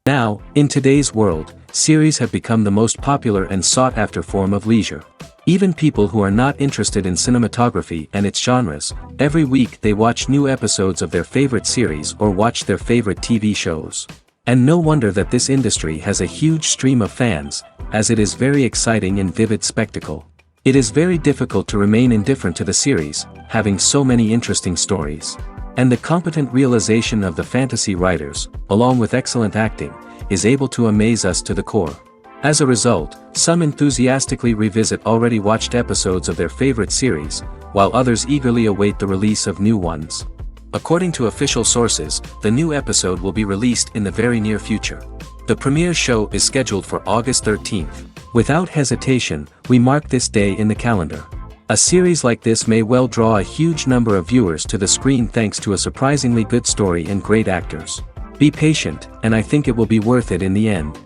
Now, in today's world, series have become the most popular and sought-after form of leisure. Even people who are not interested in cinematography and its genres, every week they watch new episodes of their favorite series or watch their favorite TV shows. And no wonder that this industry has a huge stream of fans, as it is very exciting and vivid spectacle. It is very difficult to remain indifferent to the series, having so many interesting stories. And the competent realization of the fantasy writers, along with excellent acting, is able to amaze us to the core. As a result, some enthusiastically revisit already watched episodes of their favorite series, while others eagerly await the release of new ones. According to official sources, the new episode will be released in the very near future. The premiere show is scheduled for August 13th. Without hesitation, we mark this day in the calendar. A series like this may well draw a huge number of viewers to the screen thanks to a surprisingly good story and great actors. Be patient, and I think it will be worth it in the end.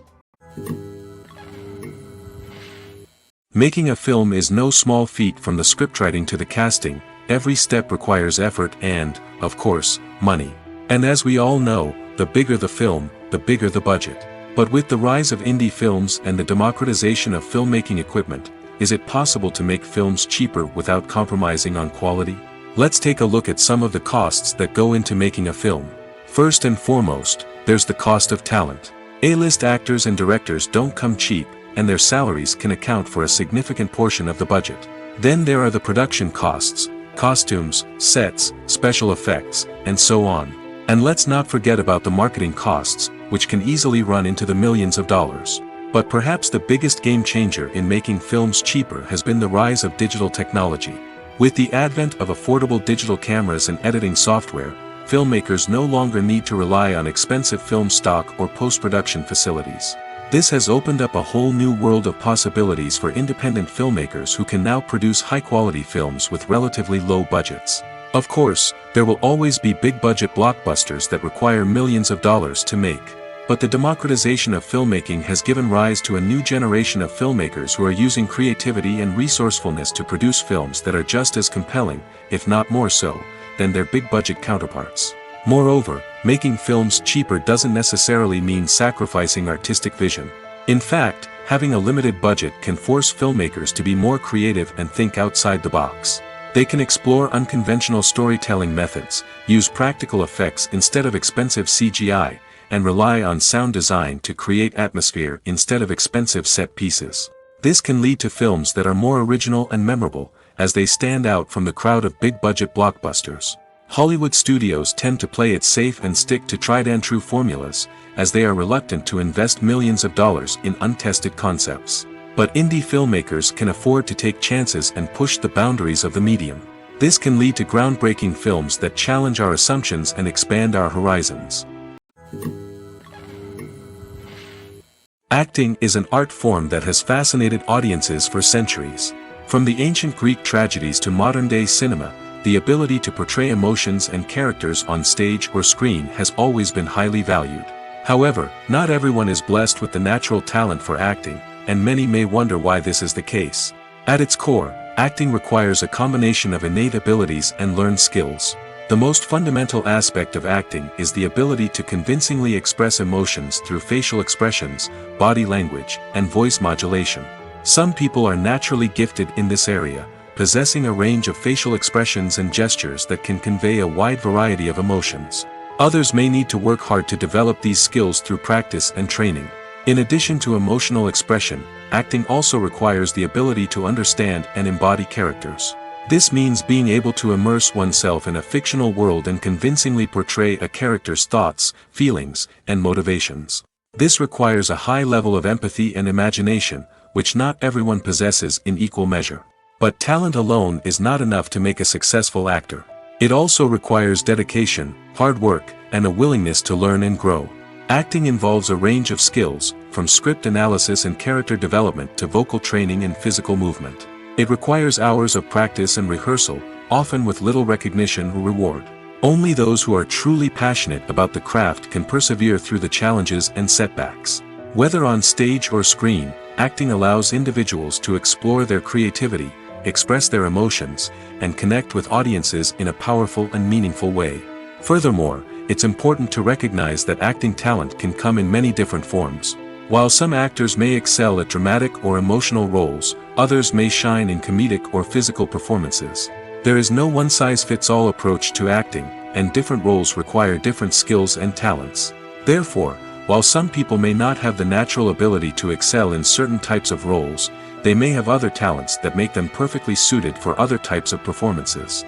Making a film is no small feat. From the scriptwriting to the casting, every step requires effort and, of course, money. And as we all know, the bigger the film, the bigger the budget. But with the rise of indie films and the democratization of filmmaking equipment, is it possible to make films cheaper without compromising on quality? Let's take a look at some of the costs that go into making a film. First and foremost, there's the cost of talent. A-list actors and directors don't come cheap, and their salaries can account for a significant portion of the budget. Then there are the production costs, costumes, sets, special effects, and so on. And let's not forget about the marketing costs, which can easily run into the millions of dollars. But perhaps the biggest game changer in making films cheaper has been the rise of digital technology. With the advent of affordable digital cameras and editing software, filmmakers no longer need to rely on expensive film stock or post-production facilities. This has opened up a whole new world of possibilities for independent filmmakers who can now produce high-quality films with relatively low budgets. Of course, there will always be big-budget blockbusters that require millions of dollars to make. But the democratization of filmmaking has given rise to a new generation of filmmakers who are using creativity and resourcefulness to produce films that are just as compelling, if not more so, than their big-budget counterparts. Moreover, making films cheaper doesn't necessarily mean sacrificing artistic vision. In fact, having a limited budget can force filmmakers to be more creative and think outside the box. They can explore unconventional storytelling methods, use practical effects instead of expensive CGI, and rely on sound design to create atmosphere instead of expensive set pieces. This can lead to films that are more original and memorable, as they stand out from the crowd of big-budget blockbusters. Hollywood studios tend to play it safe and stick to tried-and-true formulas, as they are reluctant to invest millions of dollars in untested concepts. But indie filmmakers can afford to take chances and push the boundaries of the medium. This can lead to groundbreaking films that challenge our assumptions and expand our horizons. Acting is an art form that has fascinated audiences for centuries. From the ancient Greek tragedies to modern-day cinema, the ability to portray emotions and characters on stage or screen has always been highly valued. However, not everyone is blessed with the natural talent for acting, and many may wonder why this is the case. At its core, acting requires a combination of innate abilities and learned skills. The most fundamental aspect of acting is the ability to convincingly express emotions through facial expressions, body language, and voice modulation. Some people are naturally gifted in this area, possessing a range of facial expressions and gestures that can convey a wide variety of emotions. Others may need to work hard to develop these skills through practice and training. In addition to emotional expression, acting also requires the ability to understand and embody characters. This means being able to immerse oneself in a fictional world and convincingly portray a character's thoughts, feelings, and motivations. This requires a high level of empathy and imagination, which not everyone possesses in equal measure. But talent alone is not enough to make a successful actor. It also requires dedication, hard work, and a willingness to learn and grow. Acting involves a range of skills, from script analysis and character development to vocal training and physical movement. It requires hours of practice and rehearsal, often with little recognition or reward. Only those who are truly passionate about the craft can persevere through the challenges and setbacks. Whether on stage or screen, acting allows individuals to explore their creativity, express their emotions, and connect with audiences in a powerful and meaningful way. Furthermore, it's important to recognize that acting talent can come in many different forms. While some actors may excel at dramatic or emotional roles, others may shine in comedic or physical performances. There is no one-size-fits-all approach to acting, and different roles require different skills and talents. Therefore, while some people may not have the natural ability to excel in certain types of roles, they may have other talents that make them perfectly suited for other types of performances.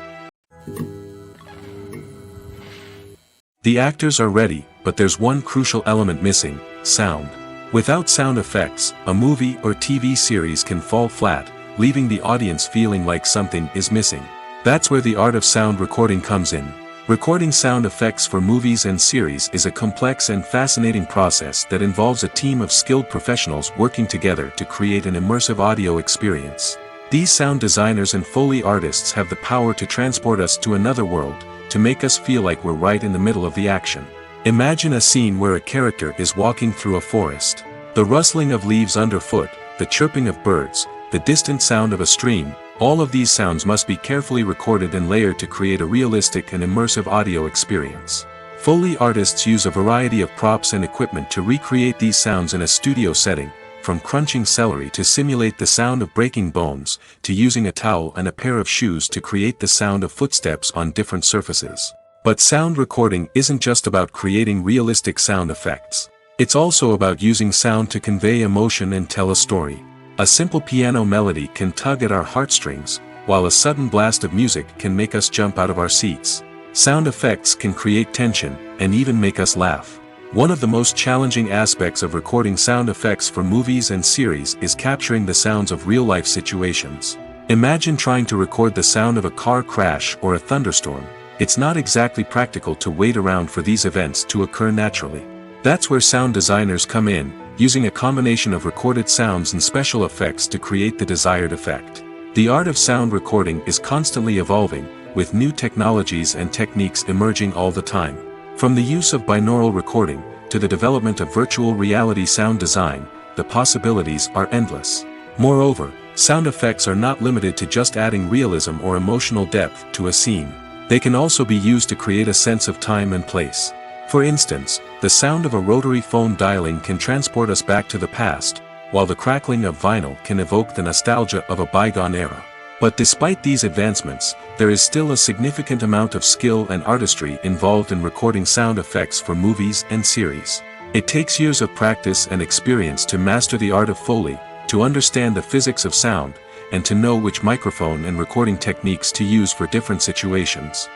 The actors are ready, but there's one crucial element missing: sound. Without sound effects, a movie or TV series can fall flat, leaving the audience feeling like something is missing. That's where the art of sound recording comes in. Recording sound effects for movies and series is a complex and fascinating process that involves a team of skilled professionals working together to create an immersive audio experience. These sound designers and Foley artists have the power to transport us to another world, to make us feel like we're right in the middle of the action. Imagine a scene where a character is walking through a forest. The rustling of leaves underfoot, the chirping of birds, the distant sound of a stream, all of these sounds must be carefully recorded and layered to create a realistic and immersive audio experience. Foley artists use a variety of props and equipment to recreate these sounds in a studio setting, from crunching celery to simulate the sound of breaking bones, to using a towel and a pair of shoes to create the sound of footsteps on different surfaces. But sound recording isn't just about creating realistic sound effects. It's also about using sound to convey emotion and tell a story. A simple piano melody can tug at our heartstrings, while a sudden blast of music can make us jump out of our seats. Sound effects can create tension, and even make us laugh. One of the most challenging aspects of recording sound effects for movies and series is capturing the sounds of real-life situations. Imagine trying to record the sound of a car crash or a thunderstorm. It's not exactly practical to wait around for these events to occur naturally. That's where sound designers come in, using a combination of recorded sounds and special effects to create the desired effect. The art of sound recording is constantly evolving, with new technologies and techniques emerging all the time. From the use of binaural recording, to the development of virtual reality sound design, the possibilities are endless. Moreover, sound effects are not limited to just adding realism or emotional depth to a scene. They can also be used to create a sense of time and place. For instance, the sound of a rotary phone dialing can transport us back to the past, while the crackling of vinyl can evoke the nostalgia of a bygone era. But despite these advancements, there is still a significant amount of skill and artistry involved in recording sound effects for movies and series. It takes years of practice and experience to master the art of Foley, to understand the physics of sound, and to know which microphone and recording techniques to use for different situations.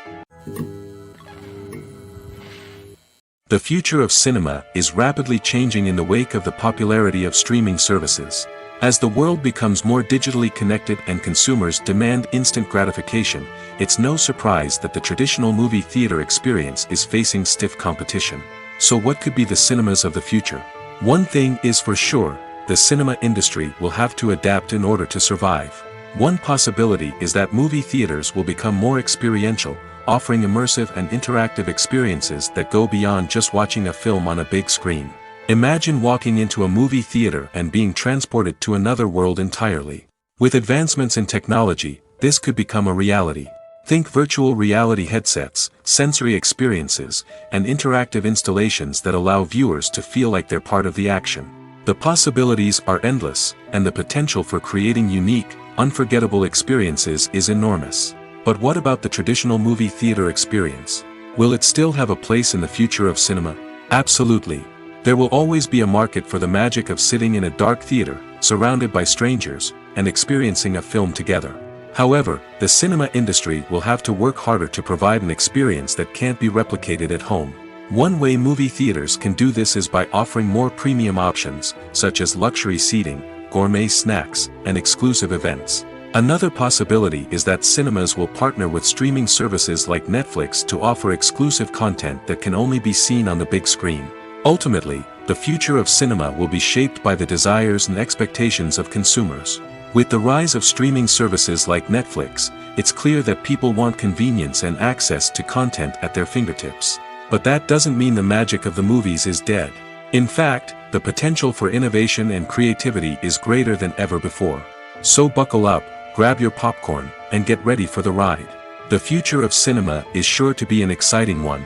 The future of cinema is rapidly changing in the wake of the popularity of streaming services. As the world becomes more digitally connected and consumers demand instant gratification, it's no surprise that the traditional movie theater experience is facing stiff competition. So what could be the cinemas of the future? One thing is for sure: the cinema industry will have to adapt in order to survive. One possibility is that movie theaters will become more experiential, offering immersive and interactive experiences that go beyond just watching a film on a big screen. Imagine walking into a movie theater and being transported to another world entirely. With advancements in technology, this could become a reality. Think virtual reality headsets, sensory experiences, and interactive installations that allow viewers to feel like they're part of the action. The possibilities are endless, and the potential for creating unique, unforgettable experiences is enormous. But what about the traditional movie theater experience? Will it still have a place in the future of cinema? Absolutely. There will always be a market for the magic of sitting in a dark theater, surrounded by strangers, and experiencing a film together. However, the cinema industry will have to work harder to provide an experience that can't be replicated at home. One way movie theaters can do this is by offering more premium options, such as luxury seating, gourmet snacks, and exclusive events. Another possibility is that cinemas will partner with streaming services like Netflix to offer exclusive content that can only be seen on the big screen. Ultimately, the future of cinema will be shaped by the desires and expectations of consumers. With the rise of streaming services like Netflix, it's clear that people want convenience and access to content at their fingertips. But that doesn't mean the magic of the movies is dead. In fact, the potential for innovation and creativity is greater than ever before. So buckle up, grab your popcorn, and get ready for the ride. The future of cinema is sure to be an exciting one.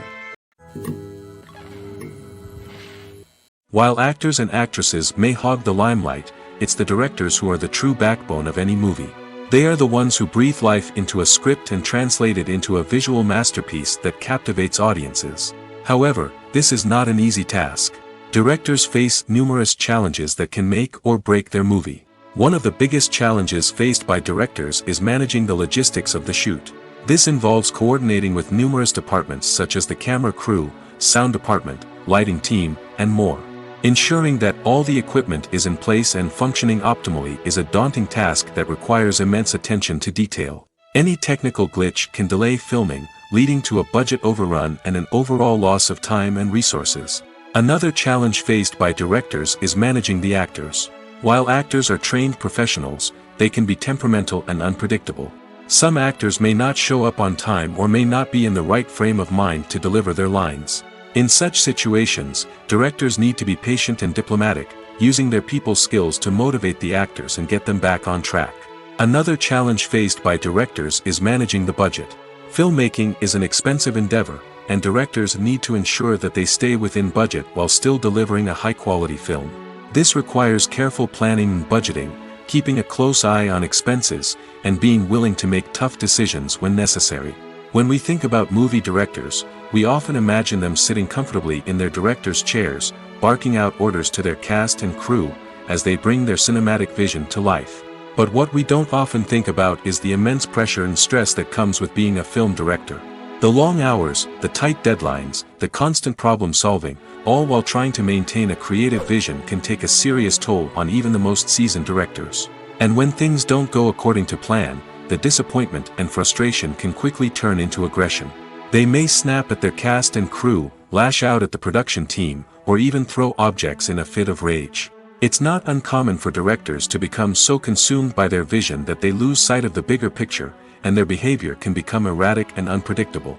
While actors and actresses may hog the limelight, it's the directors who are the true backbone of any movie. They are the ones who breathe life into a script and translate it into a visual masterpiece that captivates audiences. However, this is not an easy task. Directors face numerous challenges that can make or break their movie. One of the biggest challenges faced by directors is managing the logistics of the shoot. This involves coordinating with numerous departments such as the camera crew, sound department, lighting team, and more. Ensuring that all the equipment is in place and functioning optimally is a daunting task that requires immense attention to detail. Any technical glitch can delay filming, leading to a budget overrun and an overall loss of time and resources. Another challenge faced by directors is managing the actors. While actors are trained professionals, they can be temperamental and unpredictable. Some actors may not show up on time or may not be in the right frame of mind to deliver their lines. In such situations, directors need to be patient and diplomatic, using their people skills to motivate the actors and get them back on track. Another challenge faced by directors is managing the budget. Filmmaking is an expensive endeavor, and directors need to ensure that they stay within budget while still delivering a high-quality film. This requires careful planning and budgeting, keeping a close eye on expenses, and being willing to make tough decisions when necessary. When we think about movie directors, we often imagine them sitting comfortably in their director's chairs, barking out orders to their cast and crew, as they bring their cinematic vision to life. But what we don't often think about is the immense pressure and stress that comes with being a film director. The long hours, the tight deadlines, the constant problem solving, all while trying to maintain a creative vision can take a serious toll on even the most seasoned directors. And when things don't go according to plan, the disappointment and frustration can quickly turn into aggression. They may snap at their cast and crew, lash out at the production team, or even throw objects in a fit of rage. It's not uncommon for directors to become so consumed by their vision that they lose sight of the bigger picture, and their behavior can become erratic and unpredictable.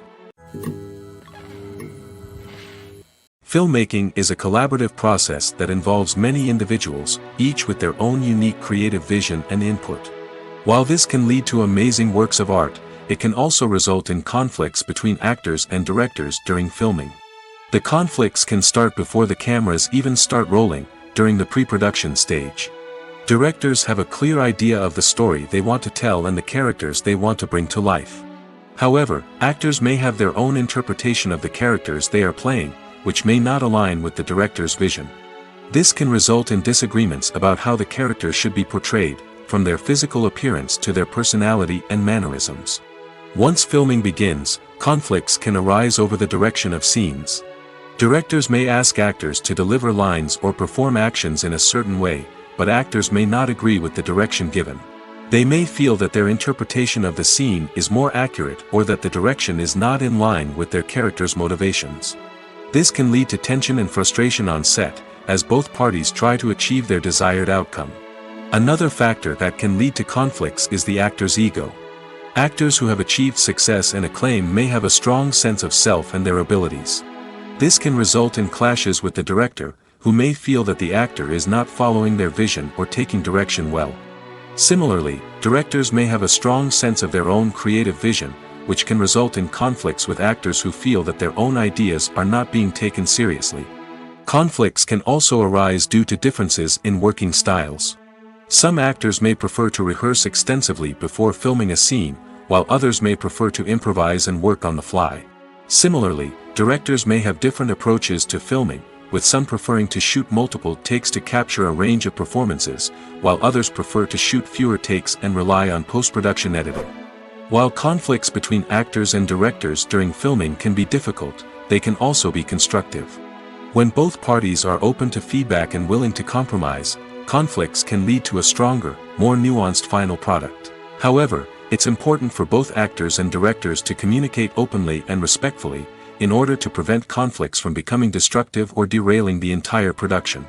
Filmmaking is a collaborative process that involves many individuals, each with their own unique creative vision and input. While this can lead to amazing works of art, it can also result in conflicts between actors and directors during filming. The conflicts can start before the cameras even start rolling, during the pre-production stage. Directors have a clear idea of the story they want to tell and the characters they want to bring to life. However, actors may have their own interpretation of the characters they are playing, which may not align with the director's vision. This can result in disagreements about how the characters should be portrayed, from their physical appearance to their personality and mannerisms. Once filming begins, conflicts can arise over the direction of scenes. Directors may ask actors to deliver lines or perform actions in a certain way, but actors may not agree with the direction given. They may feel that their interpretation of the scene is more accurate or that the direction is not in line with their character's motivations. This can lead to tension and frustration on set, as both parties try to achieve their desired outcome. Another factor that can lead to conflicts is the actor's ego. Actors who have achieved success and acclaim may have a strong sense of self and their abilities. This can result in clashes with the director, who may feel that the actor is not following their vision or taking direction well. Similarly, directors may have a strong sense of their own creative vision, which can result in conflicts with actors who feel that their own ideas are not being taken seriously. Conflicts can also arise due to differences in working styles. Some actors may prefer to rehearse extensively before filming a scene, while others may prefer to improvise and work on the fly. Similarly, directors may have different approaches to filming, with some preferring to shoot multiple takes to capture a range of performances, while others prefer to shoot fewer takes and rely on post-production editing. While conflicts between actors and directors during filming can be difficult, they can also be constructive. When both parties are open to feedback and willing to compromise, conflicts can lead to a stronger, more nuanced final product. However, it's important for both actors and directors to communicate openly and respectfully, in order to prevent conflicts from becoming destructive or derailing the entire production.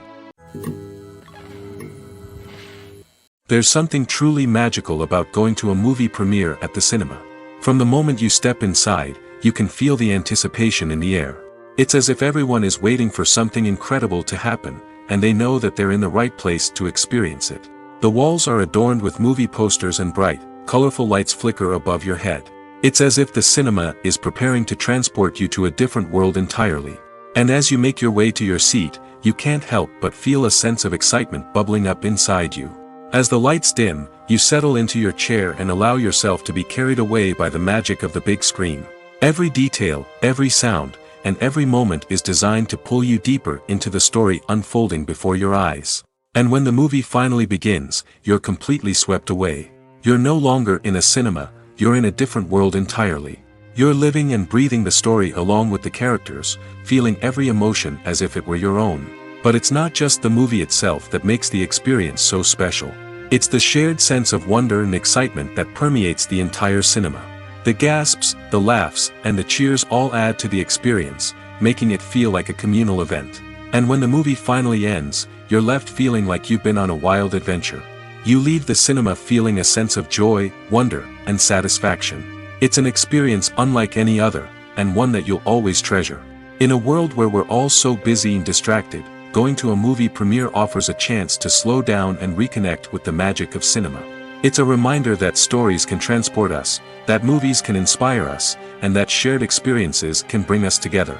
There's something truly magical about going to a movie premiere at the cinema. From the moment you step inside, you can feel the anticipation in the air. It's as if everyone is waiting for something incredible to happen, and they know that they're in the right place to experience it. The walls are adorned with movie posters and bright, colorful lights flicker above your head. It's as if the cinema is preparing to transport you to a different world entirely. And as you make your way to your seat, you can't help but feel a sense of excitement bubbling up inside you. As the lights dim, you settle into your chair and allow yourself to be carried away by the magic of the big screen. Every detail, every sound, and every moment is designed to pull you deeper into the story unfolding before your eyes. And when the movie finally begins, you're completely swept away. You're no longer in a cinema, you're in a different world entirely. You're living and breathing the story along with the characters, feeling every emotion as if it were your own. But it's not just the movie itself that makes the experience so special. It's the shared sense of wonder and excitement that permeates the entire cinema. The gasps, the laughs, and the cheers all add to the experience, making it feel like a communal event. And when the movie finally ends, you're left feeling like you've been on a wild adventure. You leave the cinema feeling a sense of joy, wonder, and satisfaction. It's an experience unlike any other, and one that you'll always treasure. In a world where we're all so busy and distracted, going to a movie premiere offers a chance to slow down and reconnect with the magic of cinema. It's a reminder that stories can transport us, that movies can inspire us, and that shared experiences can bring us together.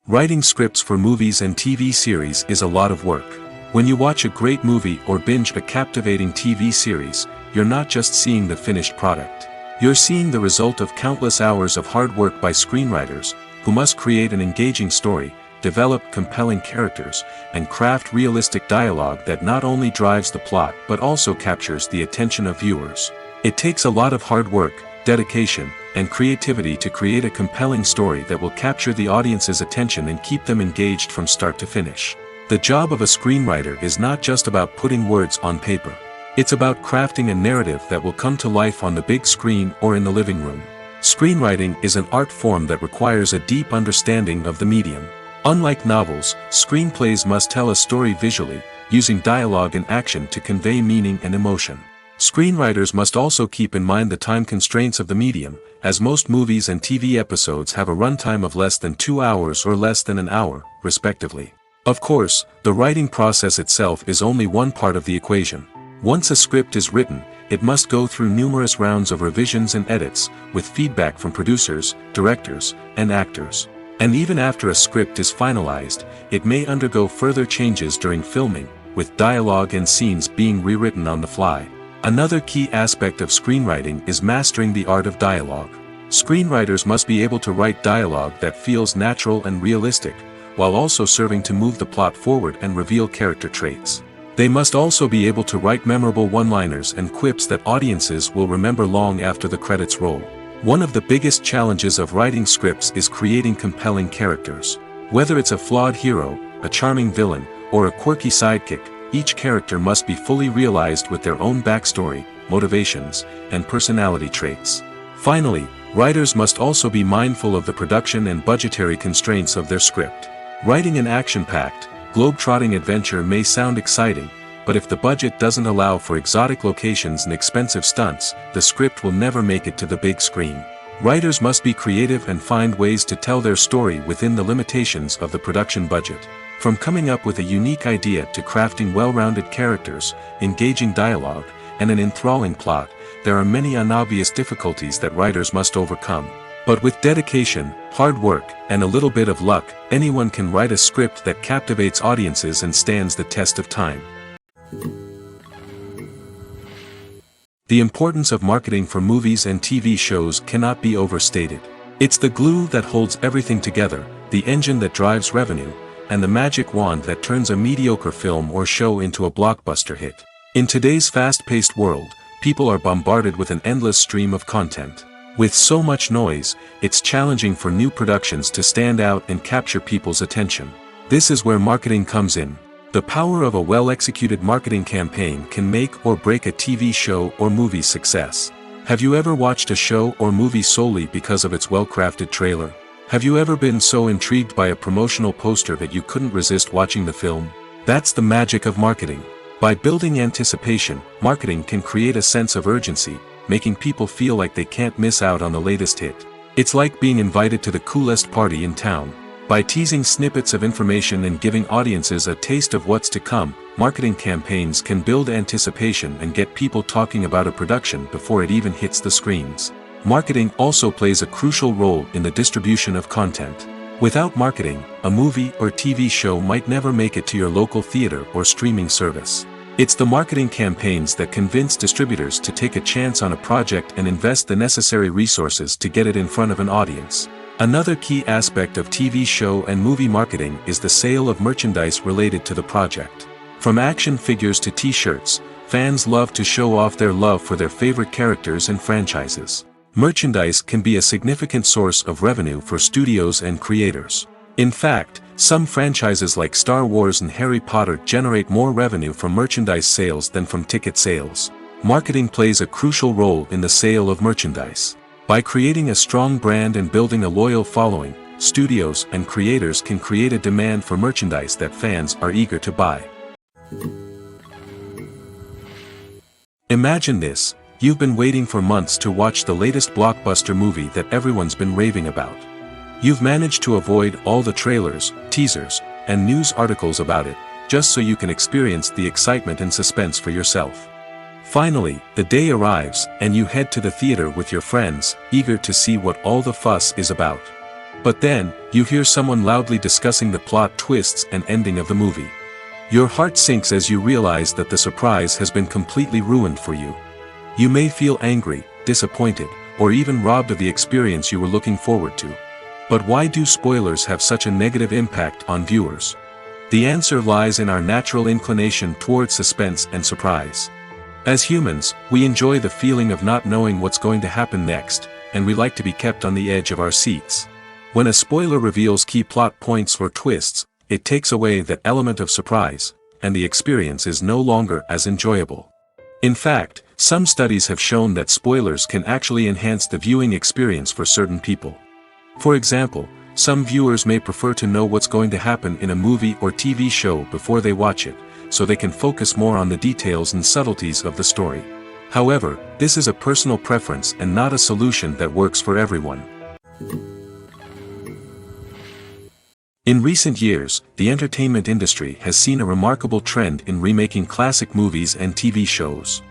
Writing scripts for movies and TV series is a lot of work. When you watch a great movie or binge a captivating TV series, you're not just seeing the finished product. You're seeing the result of countless hours of hard work by screenwriters, who must create an engaging story, develop compelling characters, and craft realistic dialogue that not only drives the plot but also captures the attention of viewers. It takes a lot of hard work, dedication, and creativity to create a compelling story that will capture the audience's attention and keep them engaged from start to finish. The job of a screenwriter is not just about putting words on paper. It's about crafting a narrative that will come to life on the big screen or in the living room. Screenwriting is an art form that requires a deep understanding of the medium. Unlike novels, screenplays must tell a story visually, using dialogue and action to convey meaning and emotion. Screenwriters must also keep in mind the time constraints of the medium, as most movies and TV episodes have a runtime of less than 2 hours or less than an hour, respectively. Of course, the writing process itself is only one part of the equation. Once a script is written, it must go through numerous rounds of revisions and edits, with feedback from producers, directors, and actors. And even after a script is finalized, it may undergo further changes during filming, with dialogue and scenes being rewritten on the fly. Another key aspect of screenwriting is mastering the art of dialogue. Screenwriters must be able to write dialogue that feels natural and realistic, while also serving to move the plot forward and reveal character traits. They must also be able to write memorable one-liners and quips that audiences will remember long after the credits roll. One of the biggest challenges of writing scripts is creating compelling characters. Whether it's a flawed hero, a charming villain, or a quirky sidekick, each character must be fully realized with their own backstory, motivations, and personality traits. Finally, writers must also be mindful of the production and budgetary constraints of their script. Writing an action-packed, globe-trotting adventure may sound exciting, but if the budget doesn't allow for exotic locations and expensive stunts, the script will never make it to the big screen. Writers must be creative and find ways to tell their story within the limitations of the production budget. From coming up with a unique idea to crafting well-rounded characters, engaging dialogue, and an enthralling plot, there are many unobvious difficulties that writers must overcome. But with dedication, hard work, and a little bit of luck, anyone can write a script that captivates audiences and stands the test of time. The importance of marketing for movies and TV shows cannot be overstated. It's the glue that holds everything together, the engine that drives revenue, and the magic wand that turns a mediocre film or show into a blockbuster hit. In today's fast-paced world, people are bombarded with an endless stream of content. With so much noise, it's challenging for new productions to stand out and capture people's attention. This is where marketing comes in. The power of a well-executed marketing campaign can make or break a TV show or movie's success. Have you ever watched a show or movie solely because of its well-crafted trailer? Have you ever been so intrigued by a promotional poster that you couldn't resist watching the film? That's the magic of marketing. By building anticipation, marketing can create a sense of urgency, making people feel like they can't miss out on the latest hit. It's like being invited to the coolest party in town. By teasing snippets of information and giving audiences a taste of what's to come, marketing campaigns can build anticipation and get people talking about a production before it even hits the screens. Marketing also plays a crucial role in the distribution of content. Without marketing, a movie or TV show might never make it to your local theater or streaming service. It's the marketing campaigns that convince distributors to take a chance on a project and invest the necessary resources to get it in front of an audience. Another key aspect of TV show and movie marketing is the sale of merchandise related to the project. From action figures to t-shirts, fans love to show off their love for their favorite characters and franchises. Merchandise can be a significant source of revenue for studios and creators. In fact, some franchises like Star Wars and Harry Potter generate more revenue from merchandise sales than from ticket sales. Marketing plays a crucial role in the sale of merchandise. By creating a strong brand and building a loyal following, studios and creators can create a demand for merchandise that fans are eager to buy. Imagine this: you've been waiting for months to watch the latest blockbuster movie that everyone's been raving about. You've managed to avoid all the trailers, teasers, and news articles about it, just so you can experience the excitement and suspense for yourself. Finally, the day arrives, and you head to the theater with your friends, eager to see what all the fuss is about. But then, you hear someone loudly discussing the plot twists and ending of the movie. Your heart sinks as you realize that the surprise has been completely ruined for you. You may feel angry, disappointed, or even robbed of the experience you were looking forward to. But why do spoilers have such a negative impact on viewers? The answer lies in our natural inclination towards suspense and surprise. As humans, we enjoy the feeling of not knowing what's going to happen next, and we like to be kept on the edge of our seats. When a spoiler reveals key plot points or twists, it takes away that element of surprise, and the experience is no longer as enjoyable. In fact, some studies have shown that spoilers can actually enhance the viewing experience for certain people. For example, some viewers may prefer to know what's going to happen in a movie or TV show before they watch it, so they can focus more on the details and subtleties of the story. However, this is a personal preference and not a solution that works for everyone. In recent years, the entertainment industry has seen a remarkable trend in remaking classic movies and TV shows.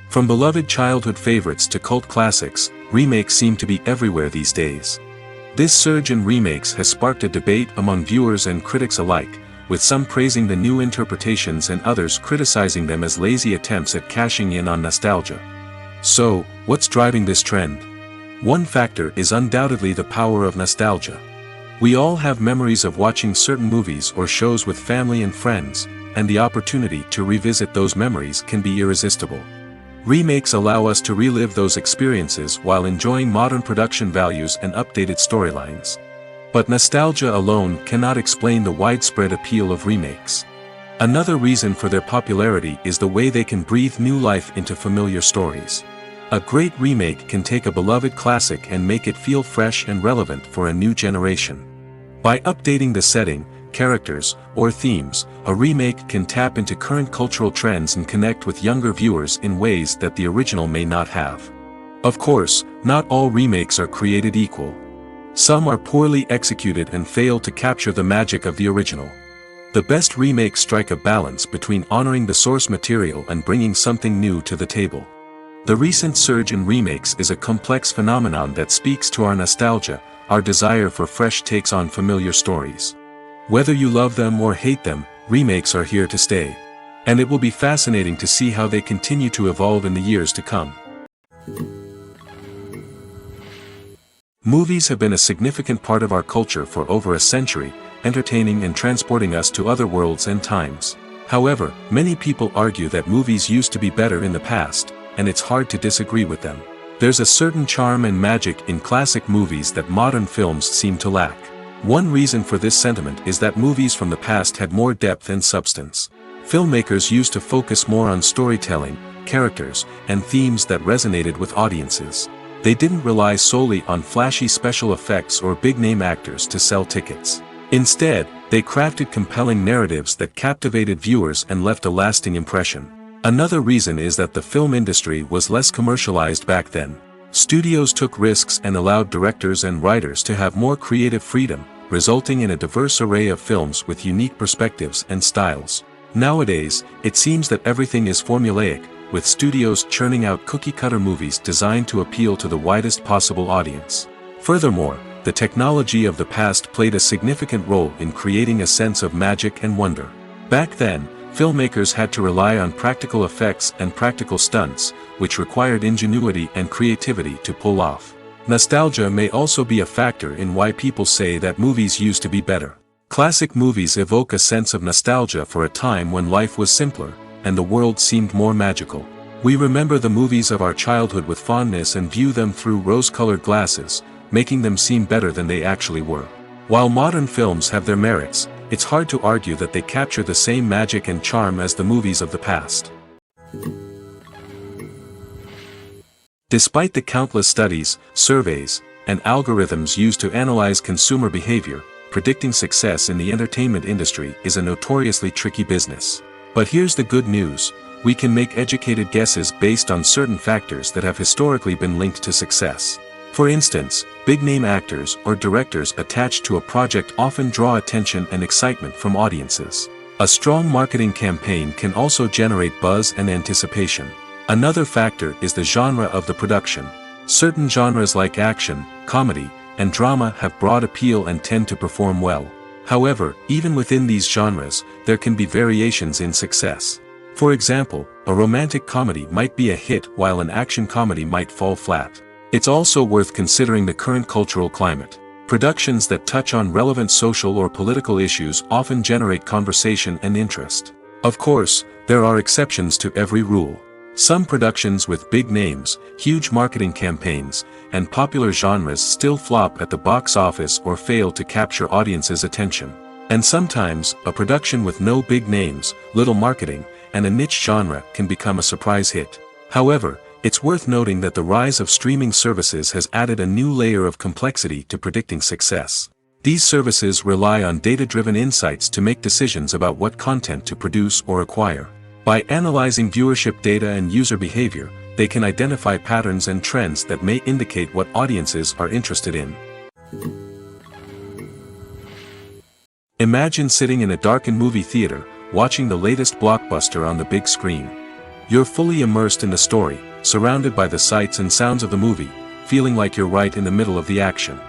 From beloved childhood favorites to cult classics, remakes seem to be everywhere these days. This surge in remakes has sparked a debate among viewers and critics alike, with some praising the new interpretations and others criticizing them as lazy attempts at cashing in on nostalgia. So, what's driving this trend? One factor is undoubtedly the power of nostalgia. We all have memories of watching certain movies or shows with family and friends, and the opportunity to revisit those memories can be irresistible. Remakes allow us to relive those experiences while enjoying modern production values and updated storylines. But nostalgia alone cannot explain the widespread appeal of remakes. Another reason for their popularity is the way they can breathe new life into familiar stories. A great remake can take a beloved classic and make it feel fresh and relevant for a new generation. By updating the setting, characters, or themes, a remake can tap into current cultural trends and connect with younger viewers in ways that the original may not have. Of course, not all remakes are created equal. Some are poorly executed and fail to capture the magic of the original. The best remakes strike a balance between honoring the source material and bringing something new to the table. The recent surge in remakes is a complex phenomenon that speaks to our nostalgia, our desire for fresh takes on familiar stories. Whether you love them or hate them, remakes are here to stay. And it will be fascinating to see how they continue to evolve in the years to come. Movies have been a significant part of our culture for over a century, entertaining and transporting us to other worlds and times. However, many people argue that movies used to be better in the past, and it's hard to disagree with them. There's a certain charm and magic in classic movies that modern films seem to lack. One reason for this sentiment is that movies from the past had more depth and substance. Filmmakers used to focus more on storytelling, characters, and themes that resonated with audiences. They didn't rely solely on flashy special effects or big-name actors to sell tickets. Instead, they crafted compelling narratives that captivated viewers and left a lasting impression. Another reason is that the film industry was less commercialized back then. Studios took risks and allowed directors and writers to have more creative freedom, resulting in a diverse array of films with unique perspectives and styles. Nowadays, it seems that everything is formulaic, with studios churning out cookie-cutter movies designed to appeal to the widest possible audience. Furthermore, the technology of the past played a significant role in creating a sense of magic and wonder. Back then, filmmakers had to rely on practical effects and practical stunts, which required ingenuity and creativity to pull off. Nostalgia may also be a factor in why people say that movies used to be better. Classic movies evoke a sense of nostalgia for a time when life was simpler, and the world seemed more magical. We remember the movies of our childhood with fondness and view them through rose-colored glasses, making them seem better than they actually were. While modern films have their merits, it's hard to argue that they capture the same magic and charm as the movies of the past. Despite the countless studies, surveys, and algorithms used to analyze consumer behavior, predicting success in the entertainment industry is a notoriously tricky business. But here's the good news: we can make educated guesses based on certain factors that have historically been linked to success. For instance, big-name actors or directors attached to a project often draw attention and excitement from audiences. A strong marketing campaign can also generate buzz and anticipation. Another factor is the genre of the production. Certain genres like action, comedy, and drama have broad appeal and tend to perform well. However, even within these genres, there can be variations in success. For example, a romantic comedy might be a hit while an action comedy might fall flat. It's also worth considering the current cultural climate. Productions that touch on relevant social or political issues often generate conversation and interest. Of course, there are exceptions to every rule. Some productions with big names, huge marketing campaigns, and popular genres still flop at the box office or fail to capture audiences' attention. And sometimes, a production with no big names, little marketing, and a niche genre can become a surprise hit. However, it's worth noting that the rise of streaming services has added a new layer of complexity to predicting success. These services rely on data-driven insights to make decisions about what content to produce or acquire. By analyzing viewership data and user behavior, they can identify patterns and trends that may indicate what audiences are interested in. Imagine sitting in a darkened movie theater, watching the latest blockbuster on the big screen. You're fully immersed in the story, surrounded by the sights and sounds of the movie, feeling like you're right in the middle of the action.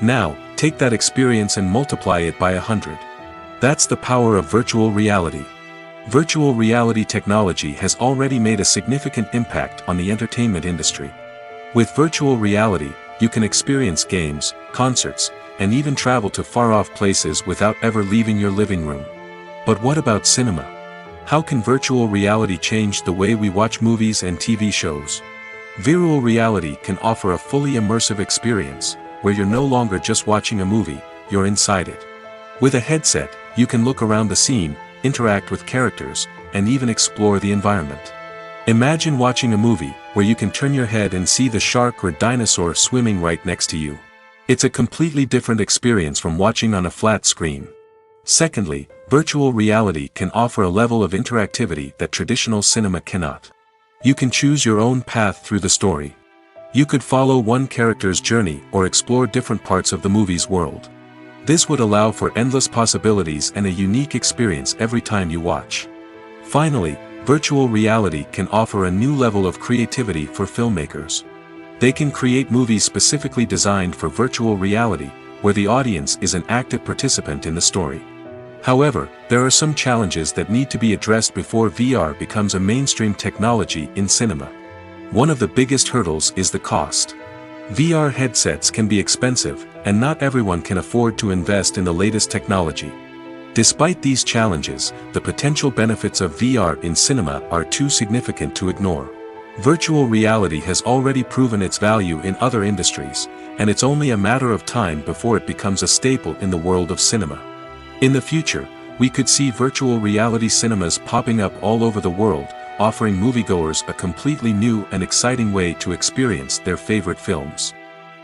Now, take that experience and multiply it by 100. That's the power of virtual reality. Virtual reality technology has already made a significant impact on the entertainment industry. With virtual reality, you can experience games, concerts, and even travel to far-off places without ever leaving your living room. But what about cinema? How can virtual reality change the way we watch movies and TV shows? Virtual reality can offer a fully immersive experience, where you're no longer just watching a movie, you're inside it. With a headset, you can look around the scene, interact with characters, and even explore the environment. Imagine watching a movie where you can turn your head and see the shark or dinosaur swimming right next to you. It's a completely different experience from watching on a flat screen. Secondly, virtual reality can offer a level of interactivity that traditional cinema cannot. You can choose your own path through the story. You could follow one character's journey or explore different parts of the movie's world. This would allow for endless possibilities and a unique experience every time you watch. Finally, virtual reality can offer a new level of creativity for filmmakers. They can create movies specifically designed for virtual reality, where the audience is an active participant in the story. However, there are some challenges that need to be addressed before VR becomes a mainstream technology in cinema. One of the biggest hurdles is the cost. VR headsets can be expensive, and not everyone can afford to invest in the latest technology. Despite these challenges, the potential benefits of VR in cinema are too significant to ignore. Virtual reality has already proven its value in other industries, and it's only a matter of time before it becomes a staple in the world of cinema. In the future, we could see virtual reality cinemas popping up all over the world, offering moviegoers a completely new and exciting way to experience their favorite films.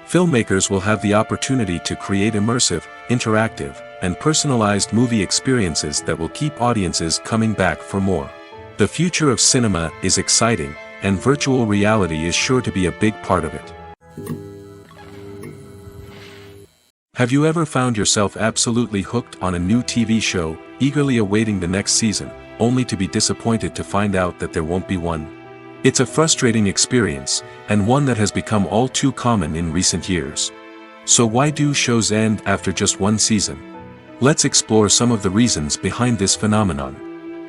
Filmmakers will have the opportunity to create immersive, interactive, and personalized movie experiences that will keep audiences coming back for more. The future of cinema is exciting, and virtual reality is sure to be a big part of it. Have you ever found yourself absolutely hooked on a new TV show, eagerly awaiting the next season, only to be disappointed to find out that there won't be one? It's a frustrating experience, and one that has become all too common in recent years. So why do shows end after just one season? Let's explore some of the reasons behind this phenomenon.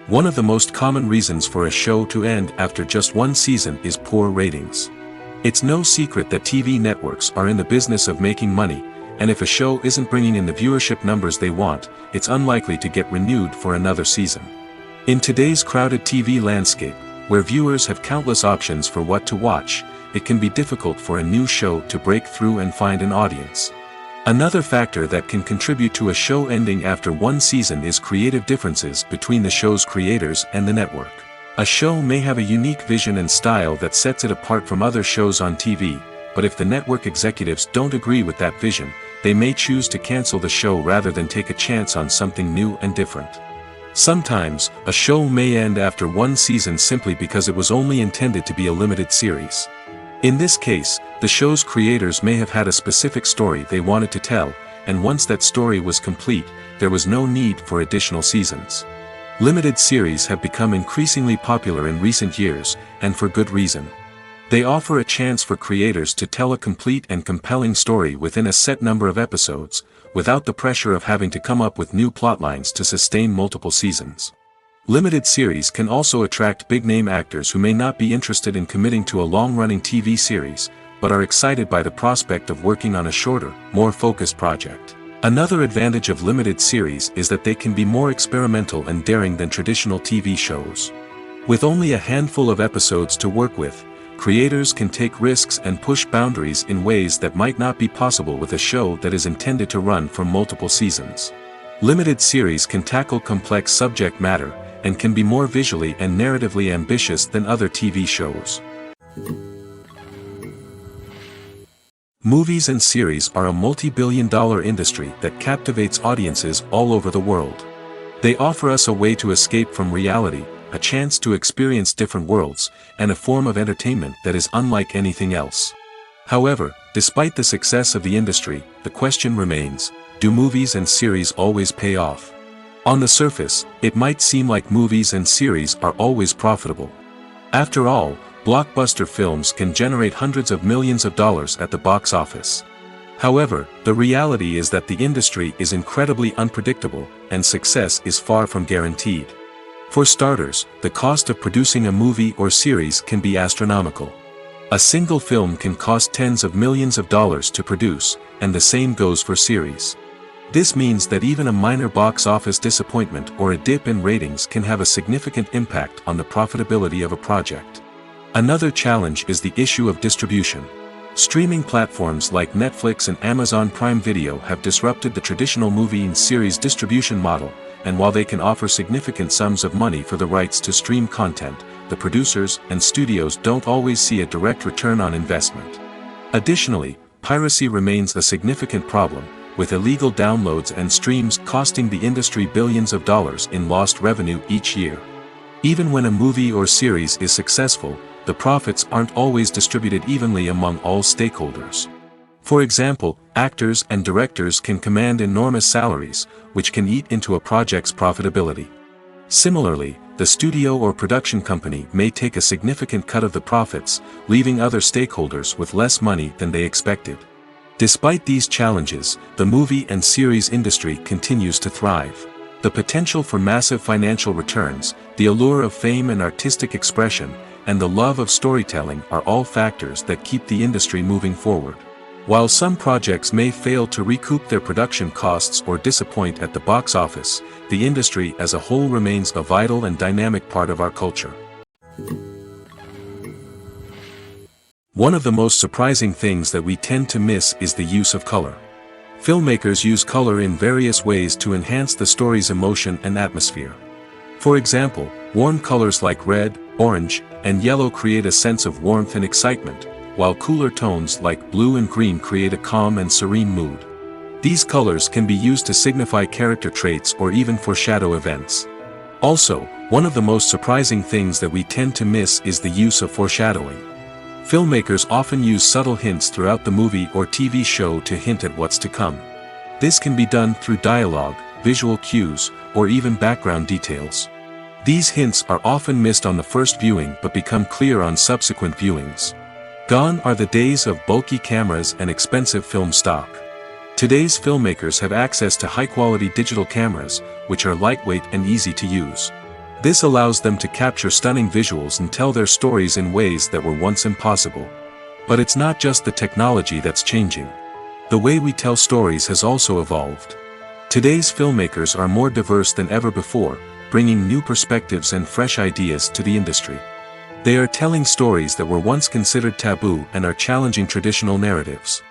One of the most common reasons for a show to end after just one season is poor ratings. It's no secret that TV networks are in the business of making money, and if a show isn't bringing in the viewership numbers they want, it's unlikely to get renewed for another season. In today's crowded TV landscape, where viewers have countless options for what to watch, it can be difficult for a new show to break through and find an audience. Another factor that can contribute to a show ending after one season is creative differences between the show's creators and the network. A show may have a unique vision and style that sets it apart from other shows on TV, but if the network executives don't agree with that vision, they may choose to cancel the show rather than take a chance on something new and different. Sometimes, a show may end after one season simply because it was only intended to be a limited series. In this case, the show's creators may have had a specific story they wanted to tell, and once that story was complete, there was no need for additional seasons. Limited series have become increasingly popular in recent years, and for good reason. They offer a chance for creators to tell a complete and compelling story within a set number of episodes, without the pressure of having to come up with new plotlines to sustain multiple seasons. Limited series can also attract big-name actors who may not be interested in committing to a long-running TV series, but are excited by the prospect of working on a shorter, more focused project. Another advantage of limited series is that they can be more experimental and daring than traditional TV shows. With only a handful of episodes to work with, creators can take risks and push boundaries in ways that might not be possible with a show that is intended to run for multiple seasons. Limited series can tackle complex subject matter, and can be more visually and narratively ambitious than other TV shows. Movies and series are a multi-billion-dollar industry that captivates audiences all over the world. They offer us a way to escape from reality, a chance to experience different worlds, and a form of entertainment that is unlike anything else. However, despite the success of the industry, the question remains, do movies and series always pay off? On the surface, it might seem like movies and series are always profitable. After all, blockbuster films can generate hundreds of millions of dollars at the box office. However, the reality is that the industry is incredibly unpredictable, and success is far from guaranteed. For starters, the cost of producing a movie or series can be astronomical. A single film can cost tens of millions of dollars to produce, and the same goes for series. This means that even a minor box office disappointment or a dip in ratings can have a significant impact on the profitability of a project. Another challenge is the issue of distribution. Streaming platforms like Netflix and Amazon Prime Video have disrupted the traditional movie and series distribution model, and while they can offer significant sums of money for the rights to stream content, the producers and studios don't always see a direct return on investment. Additionally, piracy remains a significant problem, with illegal downloads and streams costing the industry billions of dollars in lost revenue each year. Even when a movie or series is successful, the profits aren't always distributed evenly among all stakeholders. For example, actors and directors can command enormous salaries, which can eat into a project's profitability. Similarly, the studio or production company may take a significant cut of the profits, leaving other stakeholders with less money than they expected. Despite these challenges, the movie and series industry continues to thrive. The potential for massive financial returns, the allure of fame and artistic expression, and the love of storytelling are all factors that keep the industry moving forward. While some projects may fail to recoup their production costs or disappoint at the box office, the industry as a whole remains a vital and dynamic part of our culture. One of the most surprising things that we tend to miss is the use of color. Filmmakers use color in various ways to enhance the story's emotion and atmosphere. For example, warm colors like red, orange, and yellow create a sense of warmth and excitement, while cooler tones like blue and green create a calm and serene mood. These colors can be used to signify character traits or even foreshadow events. Also, one of the most surprising things that we tend to miss is the use of foreshadowing. Filmmakers often use subtle hints throughout the movie or TV show to hint at what's to come. This can be done through dialogue, visual cues, or even background details. These hints are often missed on the first viewing but become clear on subsequent viewings. Gone are the days of bulky cameras and expensive film stock. Today's filmmakers have access to high-quality digital cameras, which are lightweight and easy to use. This allows them to capture stunning visuals and tell their stories in ways that were once impossible. But it's not just the technology that's changing. The way we tell stories has also evolved. Today's filmmakers are more diverse than ever before, bringing new perspectives and fresh ideas to the industry. They are telling stories that were once considered taboo and are challenging traditional narratives.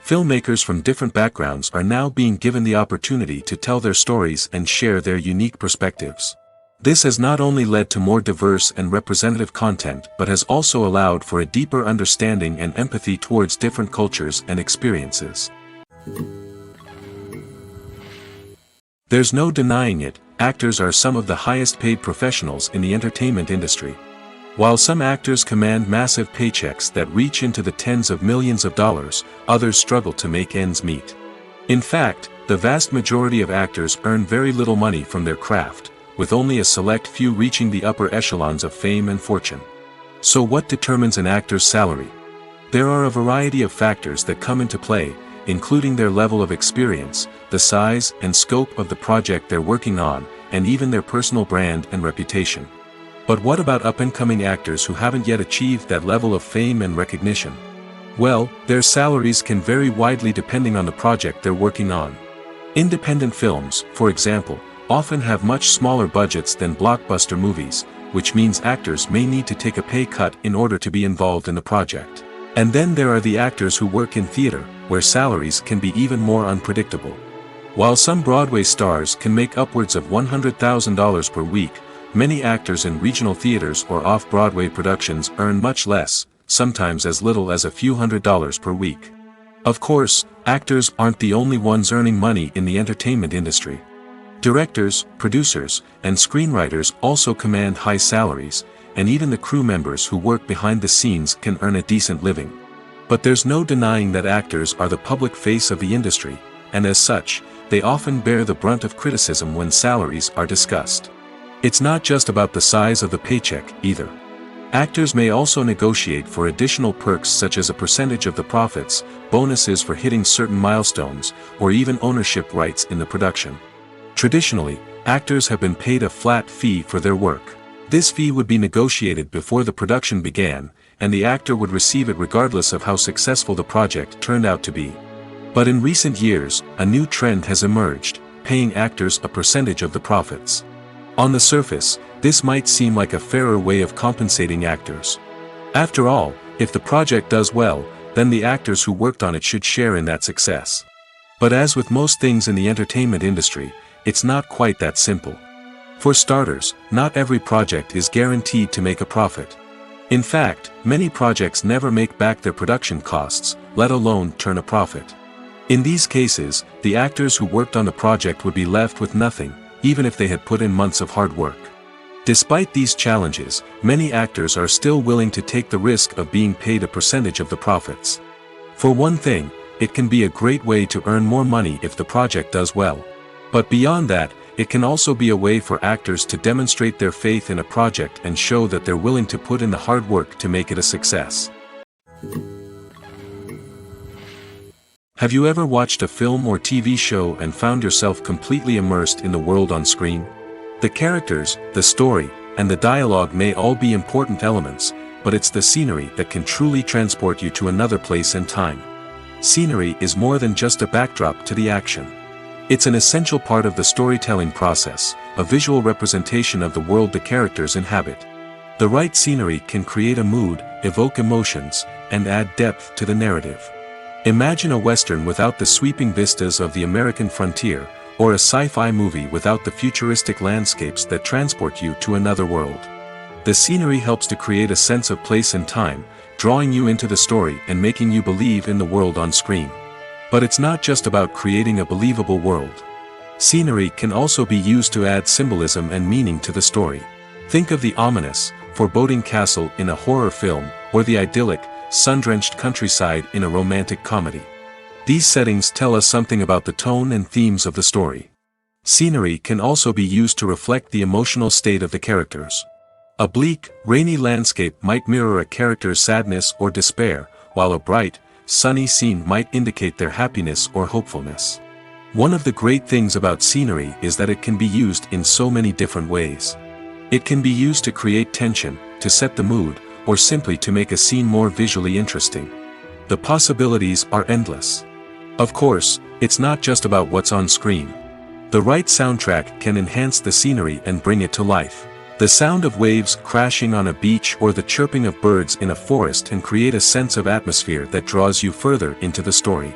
Filmmakers from different backgrounds are now being given the opportunity to tell their stories and share their unique perspectives. This has not only led to more diverse and representative content but has also allowed for a deeper understanding and empathy towards different cultures and experiences. There's no denying it, actors are some of the highest paid professionals in the entertainment industry. While some actors command massive paychecks that reach into the tens of millions of dollars, others struggle to make ends meet. In fact, the vast majority of actors earn very little money from their craft, with only a select few reaching the upper echelons of fame and fortune. So what determines an actor's salary? There are a variety of factors that come into play, including their level of experience, the size and scope of the project they're working on, and even their personal brand and reputation. But what about up-and-coming actors who haven't yet achieved that level of fame and recognition? Well, their salaries can vary widely depending on the project they're working on. Independent films, for example, often have much smaller budgets than blockbuster movies, which means actors may need to take a pay cut in order to be involved in the project. And then there are the actors who work in theater, where salaries can be even more unpredictable. While some Broadway stars can make upwards of $100,000 per week, many actors in regional theaters or off-Broadway productions earn much less, sometimes as little as a few $100s per week. Of course, actors aren't the only ones earning money in the entertainment industry. Directors, producers, and screenwriters also command high salaries, and even the crew members who work behind the scenes can earn a decent living. But there's no denying that actors are the public face of the industry, and as such, they often bear the brunt of criticism when salaries are discussed. It's not just about the size of the paycheck, either. Actors may also negotiate for additional perks such as a percentage of the profits, bonuses for hitting certain milestones, or even ownership rights in the production. Traditionally, actors have been paid a flat fee for their work. This fee would be negotiated before the production began, and the actor would receive it regardless of how successful the project turned out to be. But in recent years, a new trend has emerged, paying actors a percentage of the profits. On the surface, this might seem like a fairer way of compensating actors. After all, if the project does well, then the actors who worked on it should share in that success. But as with most things in the entertainment industry, it's not quite that simple. For starters, not every project is guaranteed to make a profit. In fact, many projects never make back their production costs, let alone turn a profit. In these cases, the actors who worked on the project would be left with nothing, even if they had put in months of hard work. Despite these challenges, many actors are still willing to take the risk of being paid a percentage of the profits. For one thing, it can be a great way to earn more money if the project does well. But beyond that, it can also be a way for actors to demonstrate their faith in a project and show that they're willing to put in the hard work to make it a success. Have you ever watched a film or TV show and found yourself completely immersed in the world on screen? The characters, the story, and the dialogue may all be important elements, but it's the scenery that can truly transport you to another place and time. Scenery is more than just a backdrop to the action. It's an essential part of the storytelling process, a visual representation of the world the characters inhabit. The right scenery can create a mood, evoke emotions, and add depth to the narrative. Imagine a Western without the sweeping vistas of the American frontier, or a sci-fi movie without the futuristic landscapes that transport you to another world. The scenery helps to create a sense of place and time, drawing you into the story and making you believe in the world on screen. But it's not just about creating a believable world. Scenery can also be used to add symbolism and meaning to the story. Think of the ominous, foreboding castle in a horror film, or the idyllic, sun-drenched countryside in a romantic comedy. These settings tell us something about the tone and themes of the story. Scenery can also be used to reflect the emotional state of the characters. A bleak, rainy landscape might mirror a character's sadness or despair, while a bright, sunny scene might indicate their happiness or hopefulness. One of the great things about scenery is that it can be used in so many different ways. It can be used to create tension, to set the mood, or simply to make a scene more visually interesting. The possibilities are endless. Of course, it's not just about what's on screen. The right soundtrack can enhance the scenery and bring it to life. The sound of waves crashing on a beach or the chirping of birds in a forest can create a sense of atmosphere that draws you further into the story.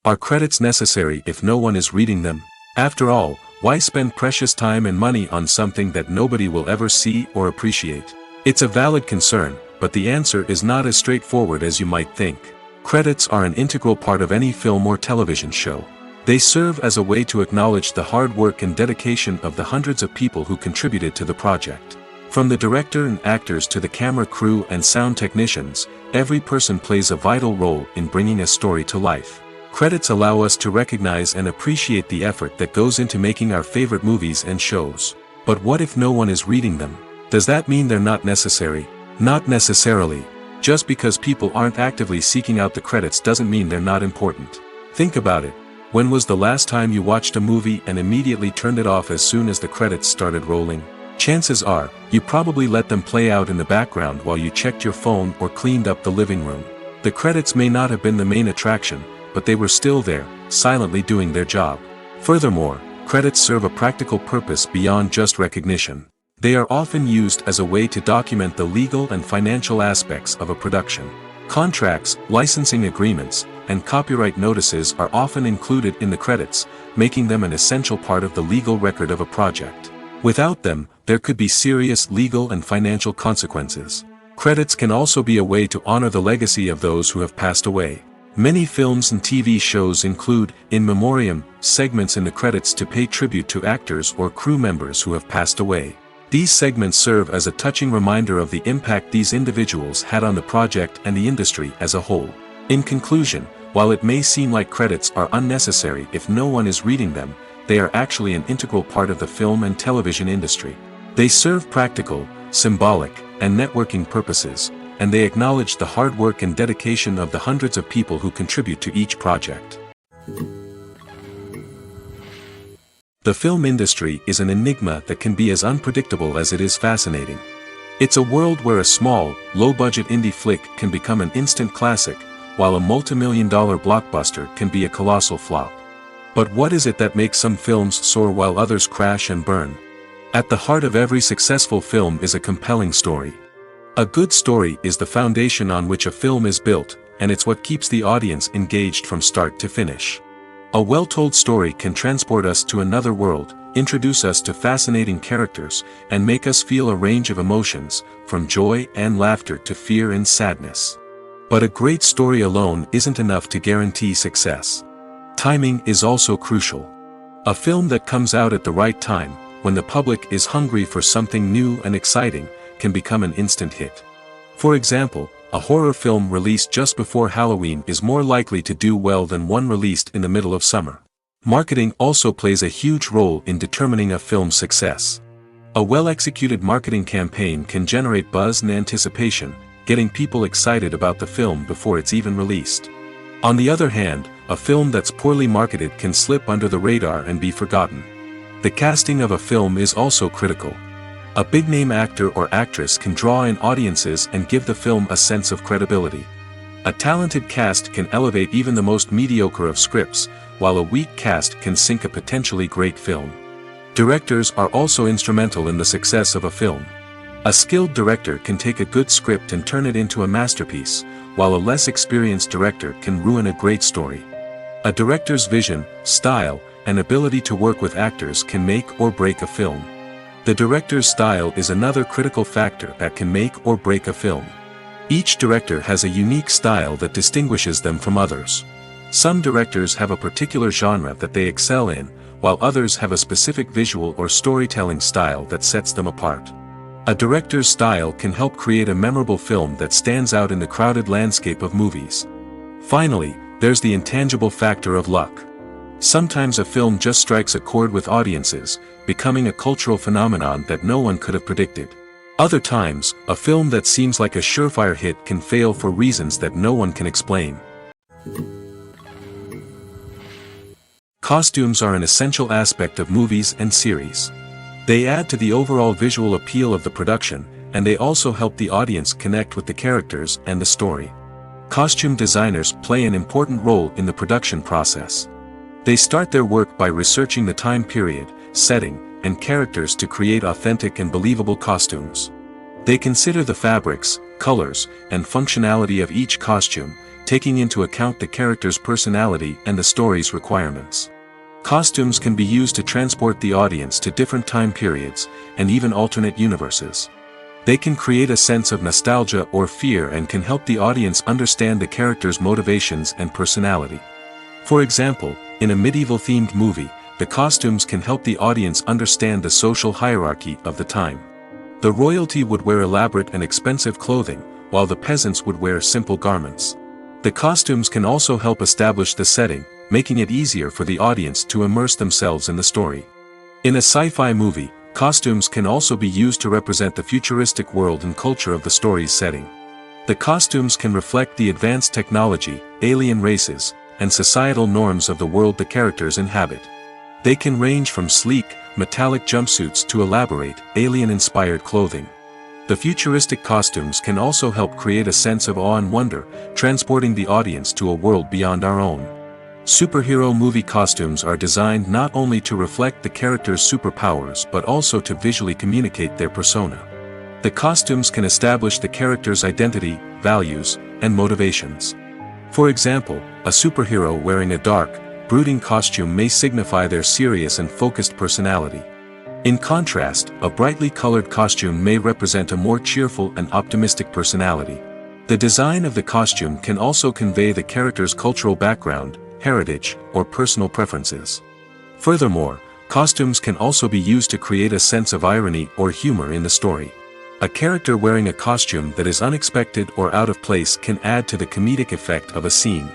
Are credits necessary if no one is reading them? After all, why spend precious time and money on something that nobody will ever see or appreciate? It's a valid concern, but the answer is not as straightforward as you might think. Credits are an integral part of any film or television show. They serve as a way to acknowledge the hard work and dedication of the hundreds of people who contributed to the project. From the director and actors to the camera crew and sound technicians, every person plays a vital role in bringing a story to life. Credits allow us to recognize and appreciate the effort that goes into making our favorite movies and shows. But what if no one is reading them? Does that mean they're not necessary? Not necessarily. Just because people aren't actively seeking out the credits doesn't mean they're not important. Think about it. When was the last time you watched a movie and immediately turned it off as soon as the credits started rolling? Chances are, you probably let them play out in the background while you checked your phone or cleaned up the living room. The credits may not have been the main attraction, but they were still there, silently doing their job. Furthermore, credits serve a practical purpose beyond just recognition. They are often used as a way to document the legal and financial aspects of a production. Contracts, licensing agreements, and copyright notices are often included in the credits, making them an essential part of the legal record of a project. Without them, there could be serious legal and financial consequences. Credits can also be a way to honor the legacy of those who have passed away. Many films and TV shows include, in memoriam, segments in the credits to pay tribute to actors or crew members who have passed away. These segments serve as a touching reminder of the impact these individuals had on the project and the industry as a whole. In conclusion, while it may seem like credits are unnecessary if no one is reading them, they are actually an integral part of the film and television industry. They serve practical, symbolic, and networking purposes, and they acknowledge the hard work and dedication of the hundreds of people who contribute to each project. The film industry is an enigma that can be as unpredictable as it is fascinating. It's a world where a small, low-budget indie flick can become an instant classic, while a multi-million-dollar blockbuster can be a colossal flop. But what is it that makes some films soar while others crash and burn? At the heart of every successful film is a compelling story. A good story is the foundation on which a film is built, and it's what keeps the audience engaged from start to finish. A well-told story can transport us to another world, introduce us to fascinating characters, and make us feel a range of emotions, from joy and laughter to fear and sadness. But a great story alone isn't enough to guarantee success. Timing is also crucial. A film that comes out at the right time, when the public is hungry for something new and exciting, can become an instant hit. For example, a horror film released just before Halloween is more likely to do well than one released in the middle of summer. Marketing also plays a huge role in determining a film's success. A well-executed marketing campaign can generate buzz and anticipation, getting people excited about the film before it's even released. On the other hand, a film that's poorly marketed can slip under the radar and be forgotten. The casting of a film is also critical. A big-name actor or actress can draw in audiences and give the film a sense of credibility. A talented cast can elevate even the most mediocre of scripts, while a weak cast can sink a potentially great film. Directors are also instrumental in the success of a film. A skilled director can take a good script and turn it into a masterpiece, while a less experienced director can ruin a great story. A director's vision, style, and ability to work with actors can make or break a film. The director's style is another critical factor that can make or break a film. Each director has a unique style that distinguishes them from others. Some directors have a particular genre that they excel in, while others have a specific visual or storytelling style that sets them apart. A director's style can help create a memorable film that stands out in the crowded landscape of movies. Finally, there's the intangible factor of luck. Sometimes a film just strikes a chord with audiences, becoming a cultural phenomenon that no one could have predicted. Other times, a film that seems like a surefire hit can fail for reasons that no one can explain. Costumes are an essential aspect of movies and series. They add to the overall visual appeal of the production, and they also help the audience connect with the characters and the story. Costume designers play an important role in the production process. They start their work by researching the time period, setting, and characters to create authentic and believable costumes. They consider the fabrics, colors, and functionality of each costume, taking into account the character's personality and the story's requirements. Costumes can be used to transport the audience to different time periods, and even alternate universes. They can create a sense of nostalgia or fear and can help the audience understand the character's motivations and personality. For example, in a medieval-themed movie, the costumes can help the audience understand the social hierarchy of the time. The royalty would wear elaborate and expensive clothing, while the peasants would wear simple garments. The costumes can also help establish the setting, making it easier for the audience to immerse themselves in the story. In a sci-fi movie, costumes can also be used to represent the futuristic world and culture of the story's setting. The costumes can reflect the advanced technology, alien races, and societal norms of the world the characters inhabit. They can range from sleek, metallic jumpsuits to elaborate, alien-inspired clothing. The futuristic costumes can also help create a sense of awe and wonder, transporting the audience to a world beyond our own. Superhero movie costumes are designed not only to reflect the character's superpowers but also to visually communicate their persona. The costumes can establish the character's identity, values, and motivations. For example, a superhero wearing a dark, brooding costume may signify their serious and focused personality. In contrast, a brightly colored costume may represent a more cheerful and optimistic personality. The design of the costume can also convey the character's cultural background, heritage, or personal preferences. Furthermore, costumes can also be used to create a sense of irony or humor in the story. A character wearing a costume that is unexpected or out of place can add to the comedic effect of a scene.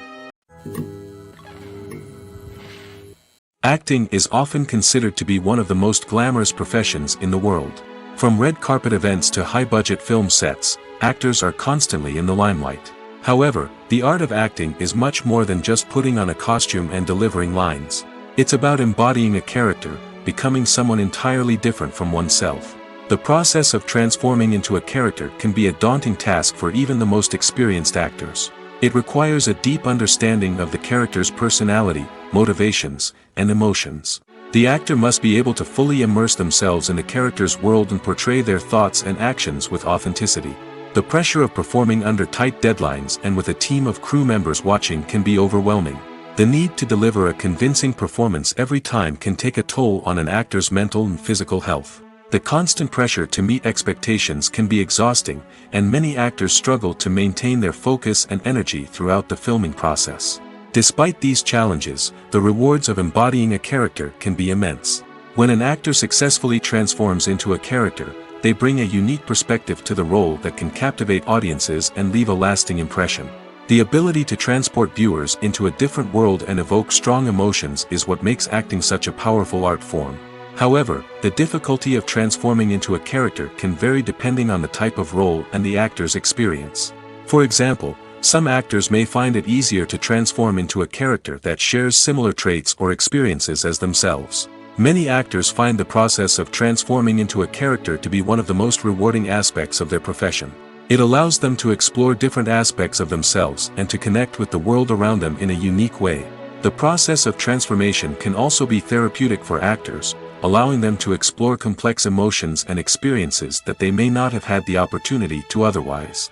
Acting is often considered to be one of the most glamorous professions in the world. From red carpet events to high-budget film sets, actors are constantly in the limelight. However, the art of acting is much more than just putting on a costume and delivering lines. It's about embodying a character, becoming someone entirely different from oneself. The process of transforming into a character can be a daunting task for even the most experienced actors. It requires a deep understanding of the character's personality, motivations, and emotions. The actor must be able to fully immerse themselves in the character's world and portray their thoughts and actions with authenticity. The pressure of performing under tight deadlines and with a team of crew members watching can be overwhelming. The need to deliver a convincing performance every time can take a toll on an actor's mental and physical health. The constant pressure to meet expectations can be exhausting, and many actors struggle to maintain their focus and energy throughout the filming process. Despite these challenges, the rewards of embodying a character can be immense. When an actor successfully transforms into a character, they bring a unique perspective to the role that can captivate audiences and leave a lasting impression. The ability to transport viewers into a different world and evoke strong emotions is what makes acting such a powerful art form. However, the difficulty of transforming into a character can vary depending on the type of role and the actor's experience. For example, some actors may find it easier to transform into a character that shares similar traits or experiences as themselves. Many actors find the process of transforming into a character to be one of the most rewarding aspects of their profession. It allows them to explore different aspects of themselves and to connect with the world around them in a unique way. The process of transformation can also be therapeutic for actors, allowing them to explore complex emotions and experiences that they may not have had the opportunity to otherwise.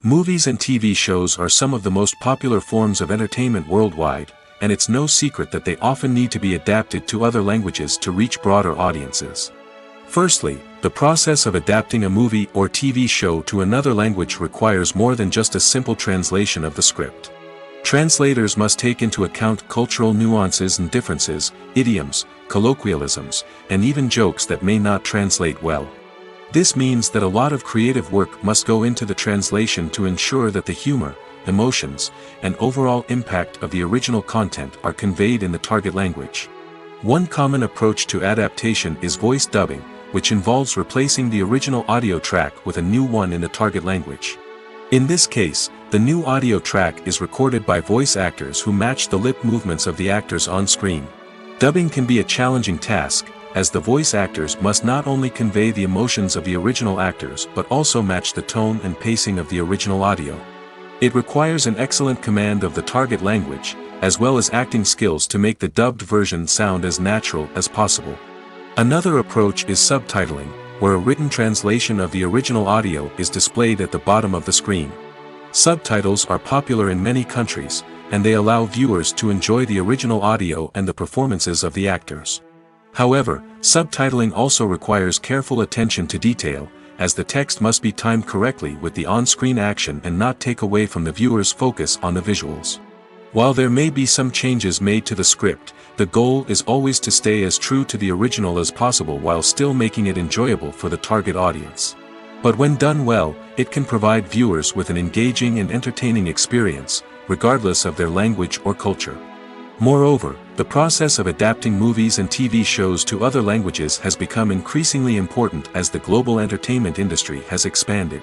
Movies and TV shows are some of the most popular forms of entertainment worldwide, and it's no secret that they often need to be adapted to other languages to reach broader audiences. Firstly, the process of adapting a movie or TV show to another language requires more than just a simple translation of the script. Translators must take into account cultural nuances and differences, idioms, colloquialisms, and even jokes that may not translate well. This means that a lot of creative work must go into the translation to ensure that the humor, emotions, and overall impact of the original content are conveyed in the target language. One common approach to adaptation is voice dubbing, which involves replacing the original audio track with a new one in the target language. In this case, the new audio track is recorded by voice actors who match the lip movements of the actors on screen. Dubbing can be a challenging task, as the voice actors must not only convey the emotions of the original actors but also match the tone and pacing of the original audio. It requires an excellent command of the target language, as well as acting skills to make the dubbed version sound as natural as possible. Another approach is subtitling, where a written translation of the original audio is displayed at the bottom of the screen. Subtitles are popular in many countries, and they allow viewers to enjoy the original audio and the performances of the actors. However, subtitling also requires careful attention to detail, as the text must be timed correctly with the on-screen action and not take away from the viewer's focus on the visuals. While there may be some changes made to the script, the goal is always to stay as true to the original as possible while still making it enjoyable for the target audience. But when done well, it can provide viewers with an engaging and entertaining experience, regardless of their language or culture. Moreover, the process of adapting movies and TV shows to other languages has become increasingly important as the global entertainment industry has expanded.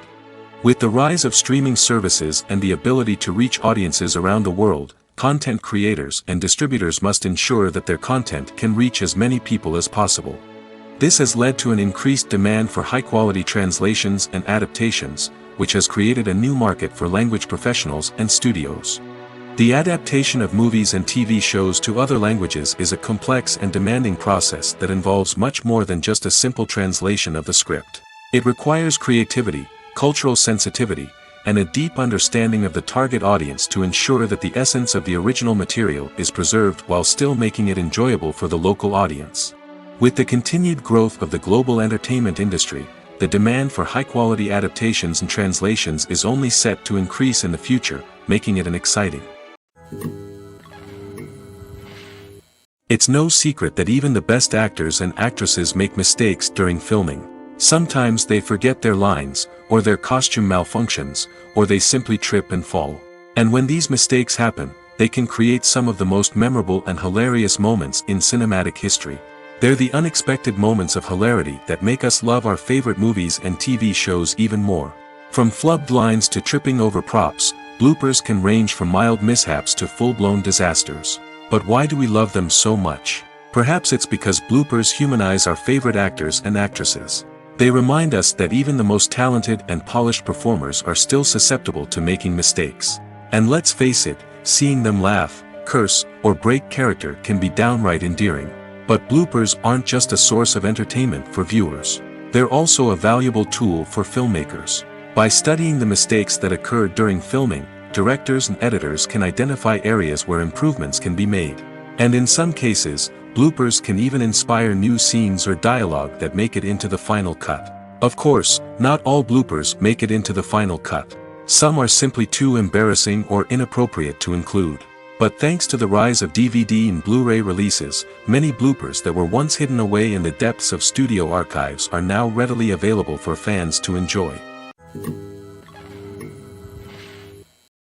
With the rise of streaming services and the ability to reach audiences around the world, content creators and distributors must ensure that their content can reach as many people as possible. This has led to an increased demand for high-quality translations and adaptations, which has created a new market for language professionals and studios. The adaptation of movies and TV shows to other languages is a complex and demanding process that involves much more than just a simple translation of the script. It requires creativity, cultural sensitivity, and a deep understanding of the target audience to ensure that the essence of the original material is preserved while still making it enjoyable for the local audience. With the continued growth of the global entertainment industry, the demand for high-quality adaptations and translations is only set to increase in the future, making it an exciting. It's no secret that even the best actors and actresses make mistakes during filming. Sometimes they forget their lines, or their costume malfunctions, or they simply trip and fall. And when these mistakes happen, they can create some of the most memorable and hilarious moments in cinematic history. They're the unexpected moments of hilarity that make us love our favorite movies and TV shows even more. From flubbed lines to tripping over props, bloopers can range from mild mishaps to full-blown disasters. But why do we love them so much? Perhaps it's because bloopers humanize our favorite actors and actresses. They remind us that even the most talented and polished performers are still susceptible to making mistakes. And let's face it, seeing them laugh, curse, or break character can be downright endearing. But bloopers aren't just a source of entertainment for viewers. They're also a valuable tool for filmmakers. By studying the mistakes that occurred during filming, directors and editors can identify areas where improvements can be made. And in some cases, bloopers can even inspire new scenes or dialogue that make it into the final cut. Of course, not all bloopers make it into the final cut. Some are simply too embarrassing or inappropriate to include. But thanks to the rise of DVD and Blu-ray releases, many bloopers that were once hidden away in the depths of studio archives are now readily available for fans to enjoy.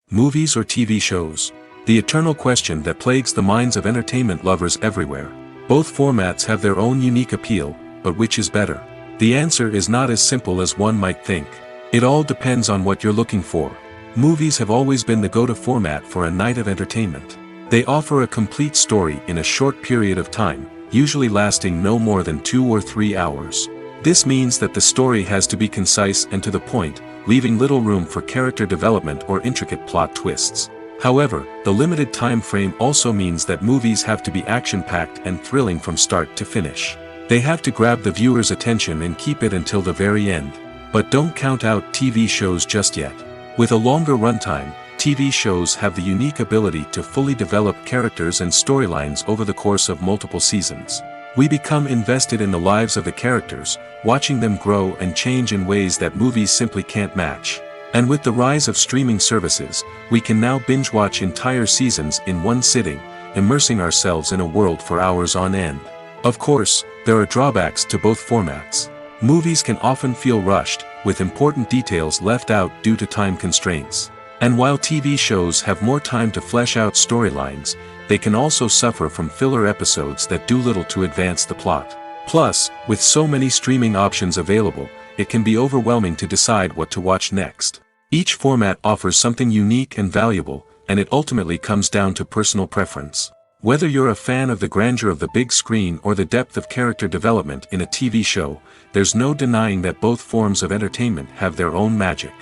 Movies or TV shows? The eternal question that plagues the minds of entertainment lovers everywhere. Both formats have their own unique appeal, but which is better? The answer is not as simple as one might think. It all depends on what you're looking for. Movies have always been the go-to format for a night of entertainment. They offer a complete story in a short period of time, usually lasting no more than 2 or 3 hours. This means that the story has to be concise and to the point, leaving little room for character development or intricate plot twists. However, the limited time frame also means that movies have to be action-packed and thrilling from start to finish. They have to grab the viewer's attention and keep it until the very end. But don't count out TV shows just yet. With a longer runtime, TV shows have the unique ability to fully develop characters and storylines over the course of multiple seasons. We become invested in the lives of the characters, watching them grow and change in ways that movies simply can't match. And with the rise of streaming services, we can now binge-watch entire seasons in one sitting, immersing ourselves in a world for hours on end. Of course, there are drawbacks to both formats. Movies can often feel rushed, with important details left out due to time constraints. And while TV shows have more time to flesh out storylines, they can also suffer from filler episodes that do little to advance the plot. Plus, with so many streaming options available, it can be overwhelming to decide what to watch next. Each format offers something unique and valuable, and it ultimately comes down to personal preference. Whether you're a fan of the grandeur of the big screen or the depth of character development in a TV show, there's no denying that both forms of entertainment have their own magic.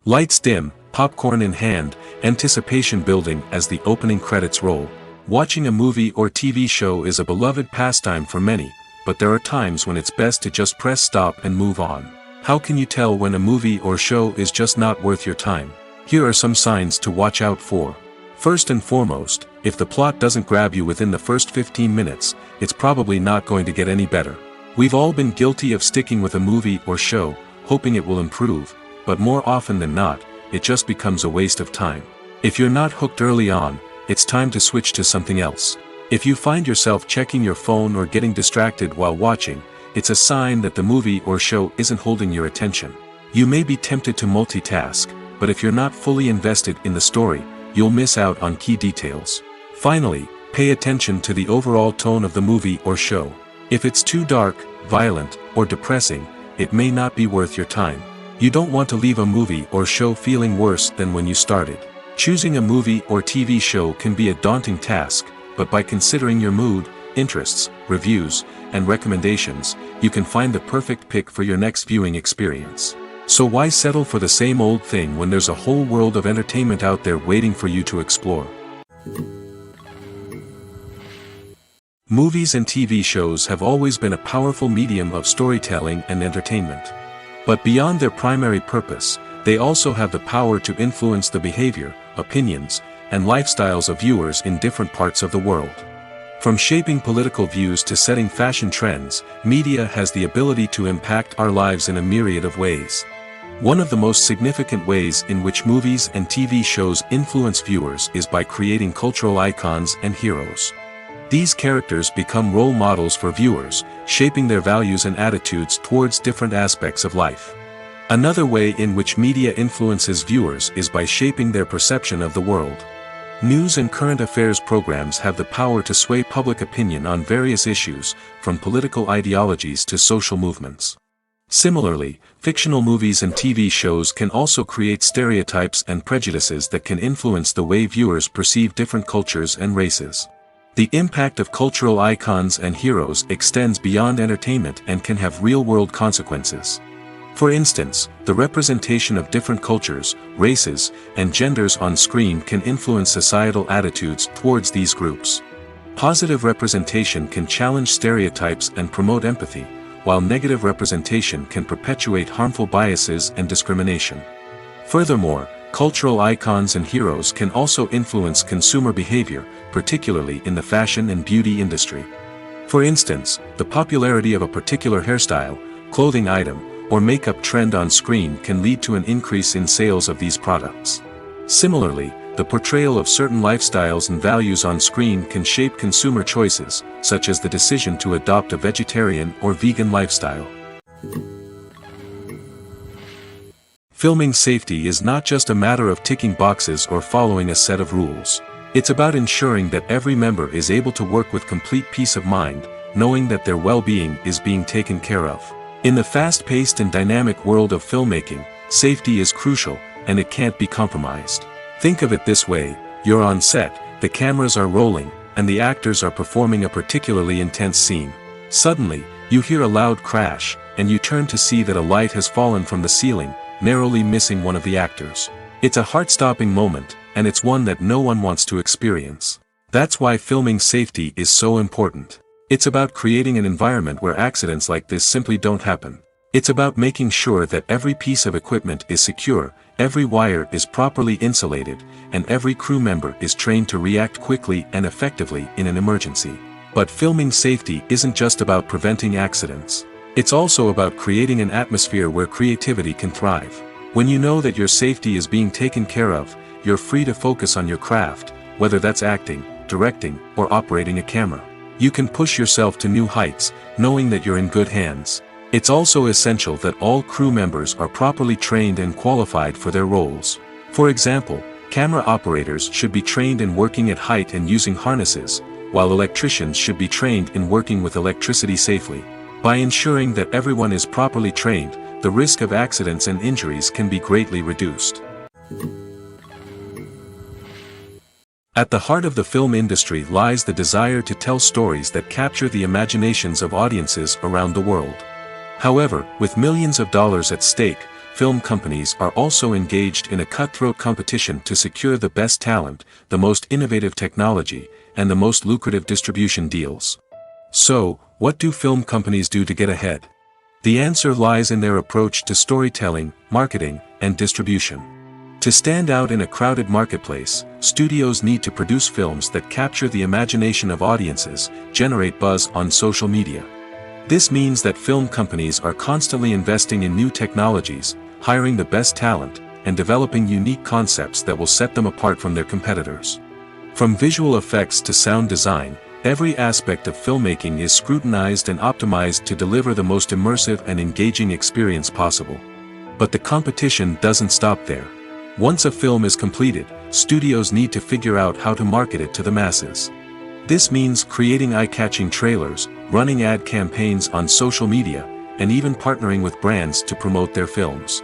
Lights dim, popcorn in hand, anticipation building as the opening credits roll. Watching a movie or TV show is a beloved pastime for many, but there are times when it's best to just press stop and move on. How can you tell when a movie or show is just not worth your time? Here are some signs to watch out for. First and foremost, if the plot doesn't grab you within the first 15 minutes, it's probably not going to get any better. We've all been guilty of sticking with a movie or show, hoping it will improve, but more often than not, it just becomes a waste of time. If you're not hooked early on, it's time to switch to something else. If you find yourself checking your phone or getting distracted while watching, it's a sign that the movie or show isn't holding your attention. You may be tempted to multitask, but if you're not fully invested in the story, you'll miss out on key details. Finally, pay attention to the overall tone of the movie or show. If it's too dark, violent, or depressing, it may not be worth your time. You don't want to leave a movie or show feeling worse than when you started. Choosing a movie or TV show can be a daunting task, but by considering your mood, interests, reviews, and recommendations, you can find the perfect pick for your next viewing experience. So why settle for the same old thing when there's a whole world of entertainment out there waiting for you to explore? Movies and TV shows have always been a powerful medium of storytelling and entertainment. But beyond their primary purpose, they also have the power to influence the behavior, opinions, and lifestyles of viewers in different parts of the world. From shaping political views to setting fashion trends, media has the ability to impact our lives in a myriad of ways. One of the most significant ways in which movies and TV shows influence viewers is by creating cultural icons and heroes. These characters become role models for viewers, shaping their values and attitudes towards different aspects of life. Another way in which media influences viewers is by shaping their perception of the world. News and current affairs programs have the power to sway public opinion on various issues, from political ideologies to social movements. Similarly, fictional movies and TV shows can also create stereotypes and prejudices that can influence the way viewers perceive different cultures and races. The impact of cultural icons and heroes extends beyond entertainment and can have real-world consequences. For instance, the representation of different cultures, races, and genders on screen can influence societal attitudes towards these groups. Positive representation can challenge stereotypes and promote empathy, while negative representation can perpetuate harmful biases and discrimination. Furthermore, cultural icons and heroes can also influence consumer behavior, particularly in the fashion and beauty industry. For instance, the popularity of a particular hairstyle, clothing item, or makeup trend on screen can lead to an increase in sales of these products. Similarly, the portrayal of certain lifestyles and values on screen can shape consumer choices, such as the decision to adopt a vegetarian or vegan lifestyle. Filming safety is not just a matter of ticking boxes or following a set of rules. It's about ensuring that every member is able to work with complete peace of mind, knowing that their well-being is being taken care of. In the fast-paced and dynamic world of filmmaking, safety is crucial, and it can't be compromised. Think of it this way, you're on set, the cameras are rolling, and the actors are performing a particularly intense scene. Suddenly, you hear a loud crash, and you turn to see that a light has fallen from the ceiling, narrowly missing one of the actors. It's a heart-stopping moment, and it's one that no one wants to experience. That's why filming safety is so important. It's about creating an environment where accidents like this simply don't happen. It's about making sure that every piece of equipment is secure, every wire is properly insulated, and every crew member is trained to react quickly and effectively in an emergency. But filming safety isn't just about preventing accidents. It's also about creating an atmosphere where creativity can thrive. When you know that your safety is being taken care of, you're free to focus on your craft, whether that's acting, directing, or operating a camera. You can push yourself to new heights, knowing that you're in good hands. It's also essential that all crew members are properly trained and qualified for their roles. For example, camera operators should be trained in working at height and using harnesses, while electricians should be trained in working with electricity safely. By ensuring that everyone is properly trained, the risk of accidents and injuries can be greatly reduced. At the heart of the film industry lies the desire to tell stories that capture the imaginations of audiences around the world. However, with millions of dollars at stake, film companies are also engaged in a cutthroat competition to secure the best talent, the most innovative technology, and the most lucrative distribution deals. So, what do film companies do to get ahead? The answer lies in their approach to storytelling, marketing, and distribution. To stand out in a crowded marketplace, studios need to produce films that capture the imagination of audiences, generate buzz on social media. This means that film companies are constantly investing in new technologies, hiring the best talent, and developing unique concepts that will set them apart from their competitors. From visual effects to sound design, every aspect of filmmaking is scrutinized and optimized to deliver the most immersive and engaging experience possible. But the competition doesn't stop there. Once a film is completed, studios need to figure out how to market it to the masses. This means creating eye-catching trailers, running ad campaigns on social media, and even partnering with brands to promote their films.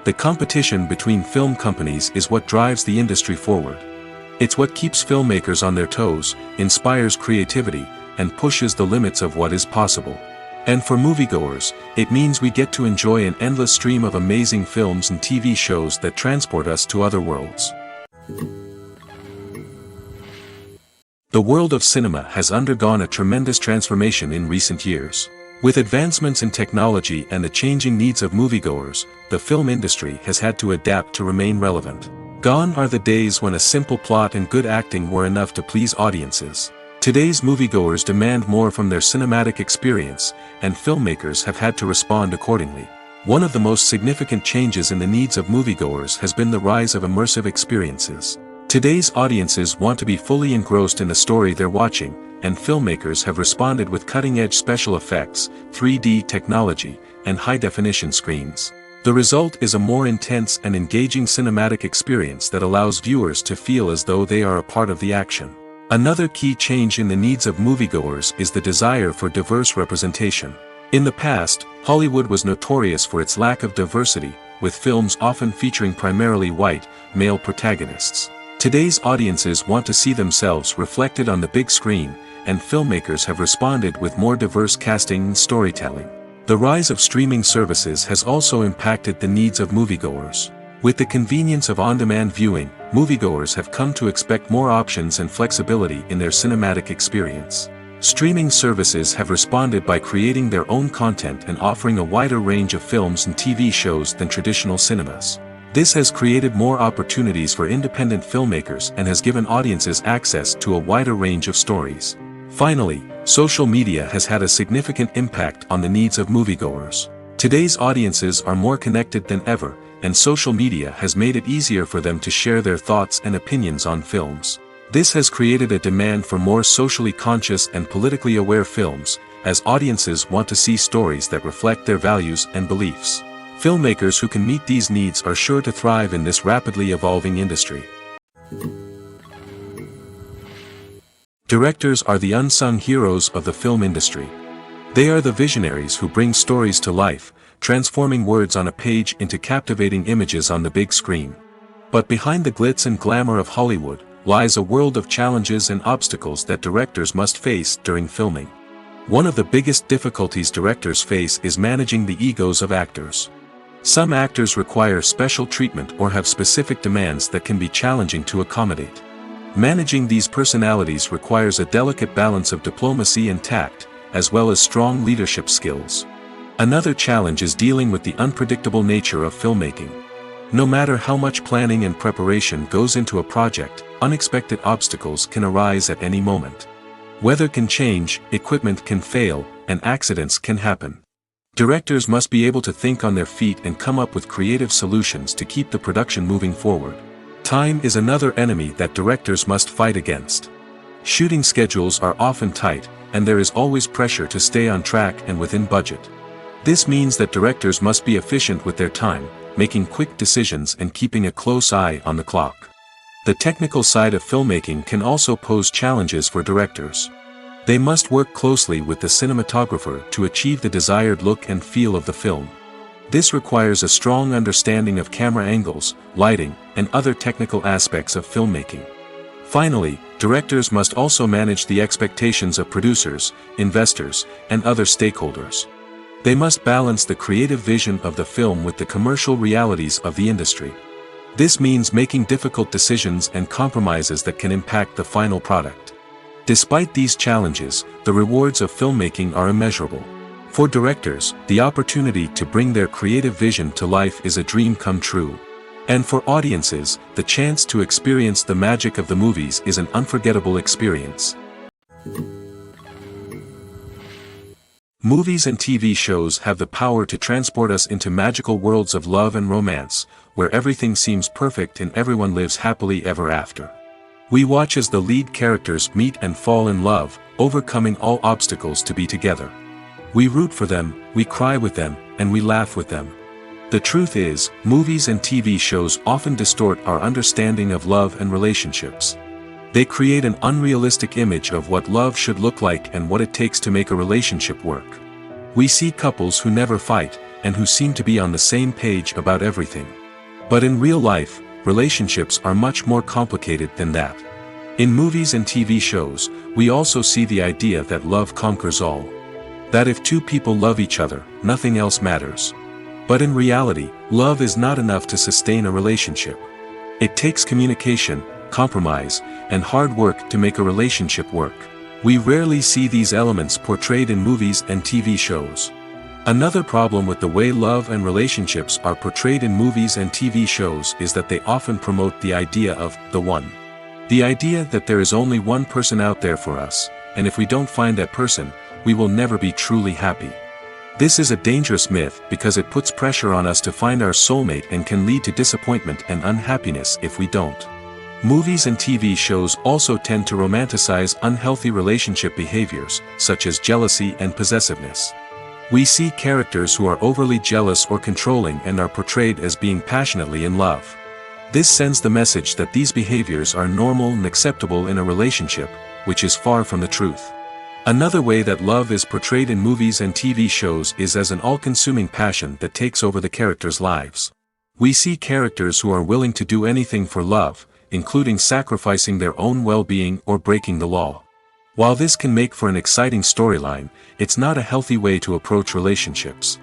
The competition between film companies is what drives the industry forward. It's what keeps filmmakers on their toes, inspires creativity, and pushes the limits of what is possible. And for moviegoers, it means we get to enjoy an endless stream of amazing films and TV shows that transport us to other worlds. The world of cinema has undergone a tremendous transformation in recent years. With advancements in technology and the changing needs of moviegoers, the film industry has had to adapt to remain relevant. Gone are the days when a simple plot and good acting were enough to please audiences. Today's moviegoers demand more from their cinematic experience, and filmmakers have had to respond accordingly. One of the most significant changes in the needs of moviegoers has been the rise of immersive experiences. Today's audiences want to be fully engrossed in the story they're watching, and filmmakers have responded with cutting-edge special effects, 3D technology, and high-definition screens. The result is a more intense and engaging cinematic experience that allows viewers to feel as though they are a part of the action. Another key change in the needs of moviegoers is the desire for diverse representation. In the past, Hollywood was notorious for its lack of diversity, with films often featuring primarily white, male protagonists. Today's audiences want to see themselves reflected on the big screen, and filmmakers have responded with more diverse casting and storytelling. The rise of streaming services has also impacted the needs of moviegoers. With the convenience of on-demand viewing, moviegoers have come to expect more options and flexibility in their cinematic experience. Streaming services have responded by creating their own content and offering a wider range of films and TV shows than traditional cinemas. This has created more opportunities for independent filmmakers and has given audiences access to a wider range of stories. Finally, social media has had a significant impact on the needs of moviegoers. Today's audiences are more connected than ever, and social media has made it easier for them to share their thoughts and opinions on films. This has created a demand for more socially conscious and politically aware films, as audiences want to see stories that reflect their values and beliefs. Filmmakers who can meet these needs are sure to thrive in this rapidly evolving industry. Directors are the unsung heroes of the film industry. They are the visionaries who bring stories to life, transforming words on a page into captivating images on the big screen. But behind the glitz and glamour of Hollywood, lies a world of challenges and obstacles that directors must face during filming. One of the biggest difficulties directors face is managing the egos of actors. Some actors require special treatment or have specific demands that can be challenging to accommodate. Managing these personalities requires a delicate balance of diplomacy and tact, as well as strong leadership skills. Another challenge is dealing with the unpredictable nature of filmmaking. No matter how much planning and preparation goes into a project, unexpected obstacles can arise at any moment. Weather can change, equipment can fail, and accidents can happen. Directors must be able to think on their feet and come up with creative solutions to keep the production moving forward. Time is another enemy that directors must fight against. Shooting schedules are often tight, and there is always pressure to stay on track and within budget. This means that directors must be efficient with their time, making quick decisions and keeping a close eye on the clock. The technical side of filmmaking can also pose challenges for directors. They must work closely with the cinematographer to achieve the desired look and feel of the film. This requires a strong understanding of camera angles, lighting, and other technical aspects of filmmaking. Finally, directors must also manage the expectations of producers, investors, and other stakeholders. They must balance the creative vision of the film with the commercial realities of the industry. This means making difficult decisions and compromises that can impact the final product. Despite these challenges, the rewards of filmmaking are immeasurable. For directors, the opportunity to bring their creative vision to life is a dream come true. And for audiences, the chance to experience the magic of the movies is an unforgettable experience. Movies and TV shows have the power to transport us into magical worlds of love and romance, where everything seems perfect and everyone lives happily ever after. We watch as the lead characters meet and fall in love, overcoming all obstacles to be together. We root for them, we cry with them, and we laugh with them. The truth is, movies and TV shows often distort our understanding of love and relationships. They create an unrealistic image of what love should look like and what it takes to make a relationship work. We see couples who never fight, and who seem to be on the same page about everything. But in real life, relationships are much more complicated than that. In movies and TV shows, we also see the idea that love conquers all. That if two people love each other, nothing else matters. But in reality, love is not enough to sustain a relationship. It takes communication, compromise, and hard work to make a relationship work. We rarely see these elements portrayed in movies and TV shows. Another problem with the way love and relationships are portrayed in movies and TV shows is that they often promote the idea of the one. The idea that there is only one person out there for us, and if we don't find that person, we will never be truly happy. This is a dangerous myth because it puts pressure on us to find our soulmate and can lead to disappointment and unhappiness if we don't. Movies and TV shows also tend to romanticize unhealthy relationship behaviors, such as jealousy and possessiveness. We see characters who are overly jealous or controlling and are portrayed as being passionately in love. This sends the message that these behaviors are normal and acceptable in a relationship, which is far from the truth. Another way that love is portrayed in movies and TV shows is as an all-consuming passion that takes over the characters' lives. We see characters who are willing to do anything for love, including sacrificing their own well-being or breaking the law. While this can make for an exciting storyline, it's not a healthy way to approach relationships.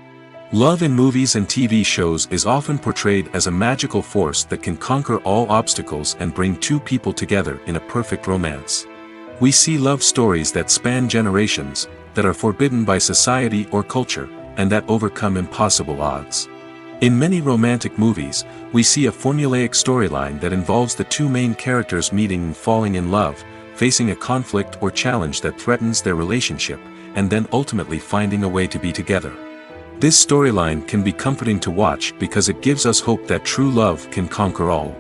Love in movies and TV shows is often portrayed as a magical force that can conquer all obstacles and bring two people together in a perfect romance. We see love stories that span generations, that are forbidden by society or culture, and that overcome impossible odds. In many romantic movies, we see a formulaic storyline that involves the two main characters meeting and falling in love, facing a conflict or challenge that threatens their relationship, and then ultimately finding a way to be together. This storyline can be comforting to watch because it gives us hope that true love can conquer all.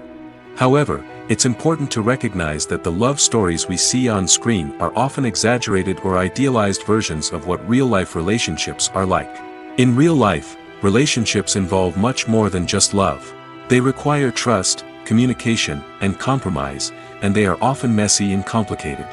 However, it's important to recognize that the love stories we see on screen are often exaggerated or idealized versions of what real-life relationships are like. In real life, relationships involve much more than just love. They require trust, communication, and compromise, and they are often messy and complicated.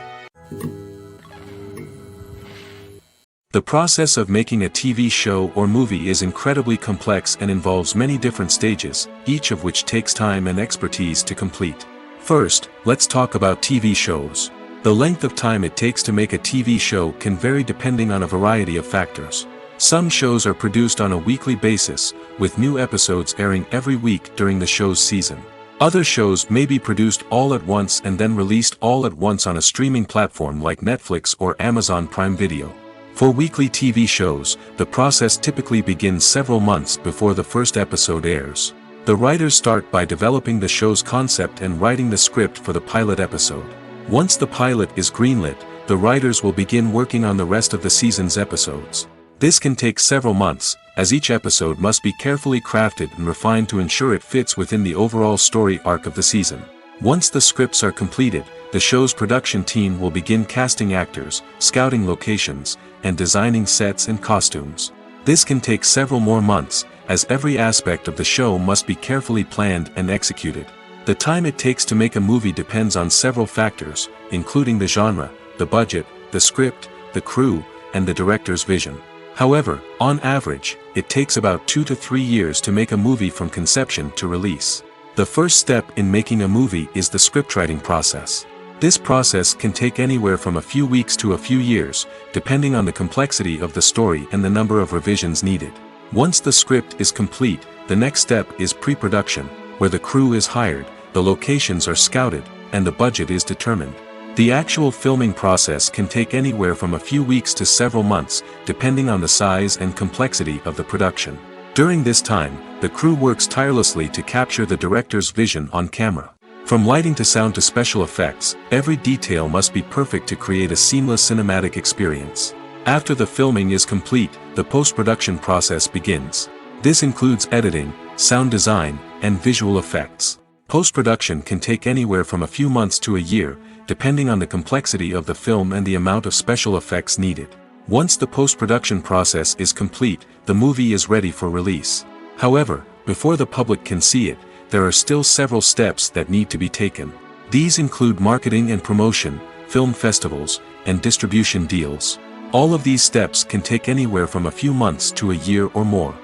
The process of making a TV show or movie is incredibly complex and involves many different stages, each of which takes time and expertise to complete. First, let's talk about TV shows. The length of time it takes to make a TV show can vary depending on a variety of factors. Some shows are produced on a weekly basis, with new episodes airing every week during the show's season. Other shows may be produced all at once and then released all at once on a streaming platform like Netflix or Amazon Prime Video. For weekly TV shows, the process typically begins several months before the first episode airs. The writers start by developing the show's concept and writing the script for the pilot episode. Once the pilot is greenlit, the writers will begin working on the rest of the season's episodes. This can take several months, as each episode must be carefully crafted and refined to ensure it fits within the overall story arc of the season. Once the scripts are completed, the show's production team will begin casting actors, scouting locations, and designing sets and costumes. This can take several more months, as every aspect of the show must be carefully planned and executed. The time it takes to make a movie depends on several factors, including the genre, the budget, the script, the crew, and the director's vision. However, on average, it takes about 2 to 3 years to make a movie from conception to release. The first step in making a movie is the scriptwriting process. This process can take anywhere from a few weeks to a few years, depending on the complexity of the story and the number of revisions needed. Once the script is complete, the next step is pre-production, where the crew is hired, the locations are scouted, and the budget is determined. The actual filming process can take anywhere from a few weeks to several months, depending on the size and complexity of the production. During this time, the crew works tirelessly to capture the director's vision on camera. From lighting to sound to special effects, every detail must be perfect to create a seamless cinematic experience. After the filming is complete, the post-production process begins. This includes editing, sound design, and visual effects. Post-production can take anywhere from a few months to a year, depending on the complexity of the film and the amount of special effects needed. Once the post-production process is complete, the movie is ready for release. However, before the public can see it, there are still several steps that need to be taken. These include marketing and promotion, film festivals, and distribution deals. All of these steps can take anywhere from a few months to a year or more.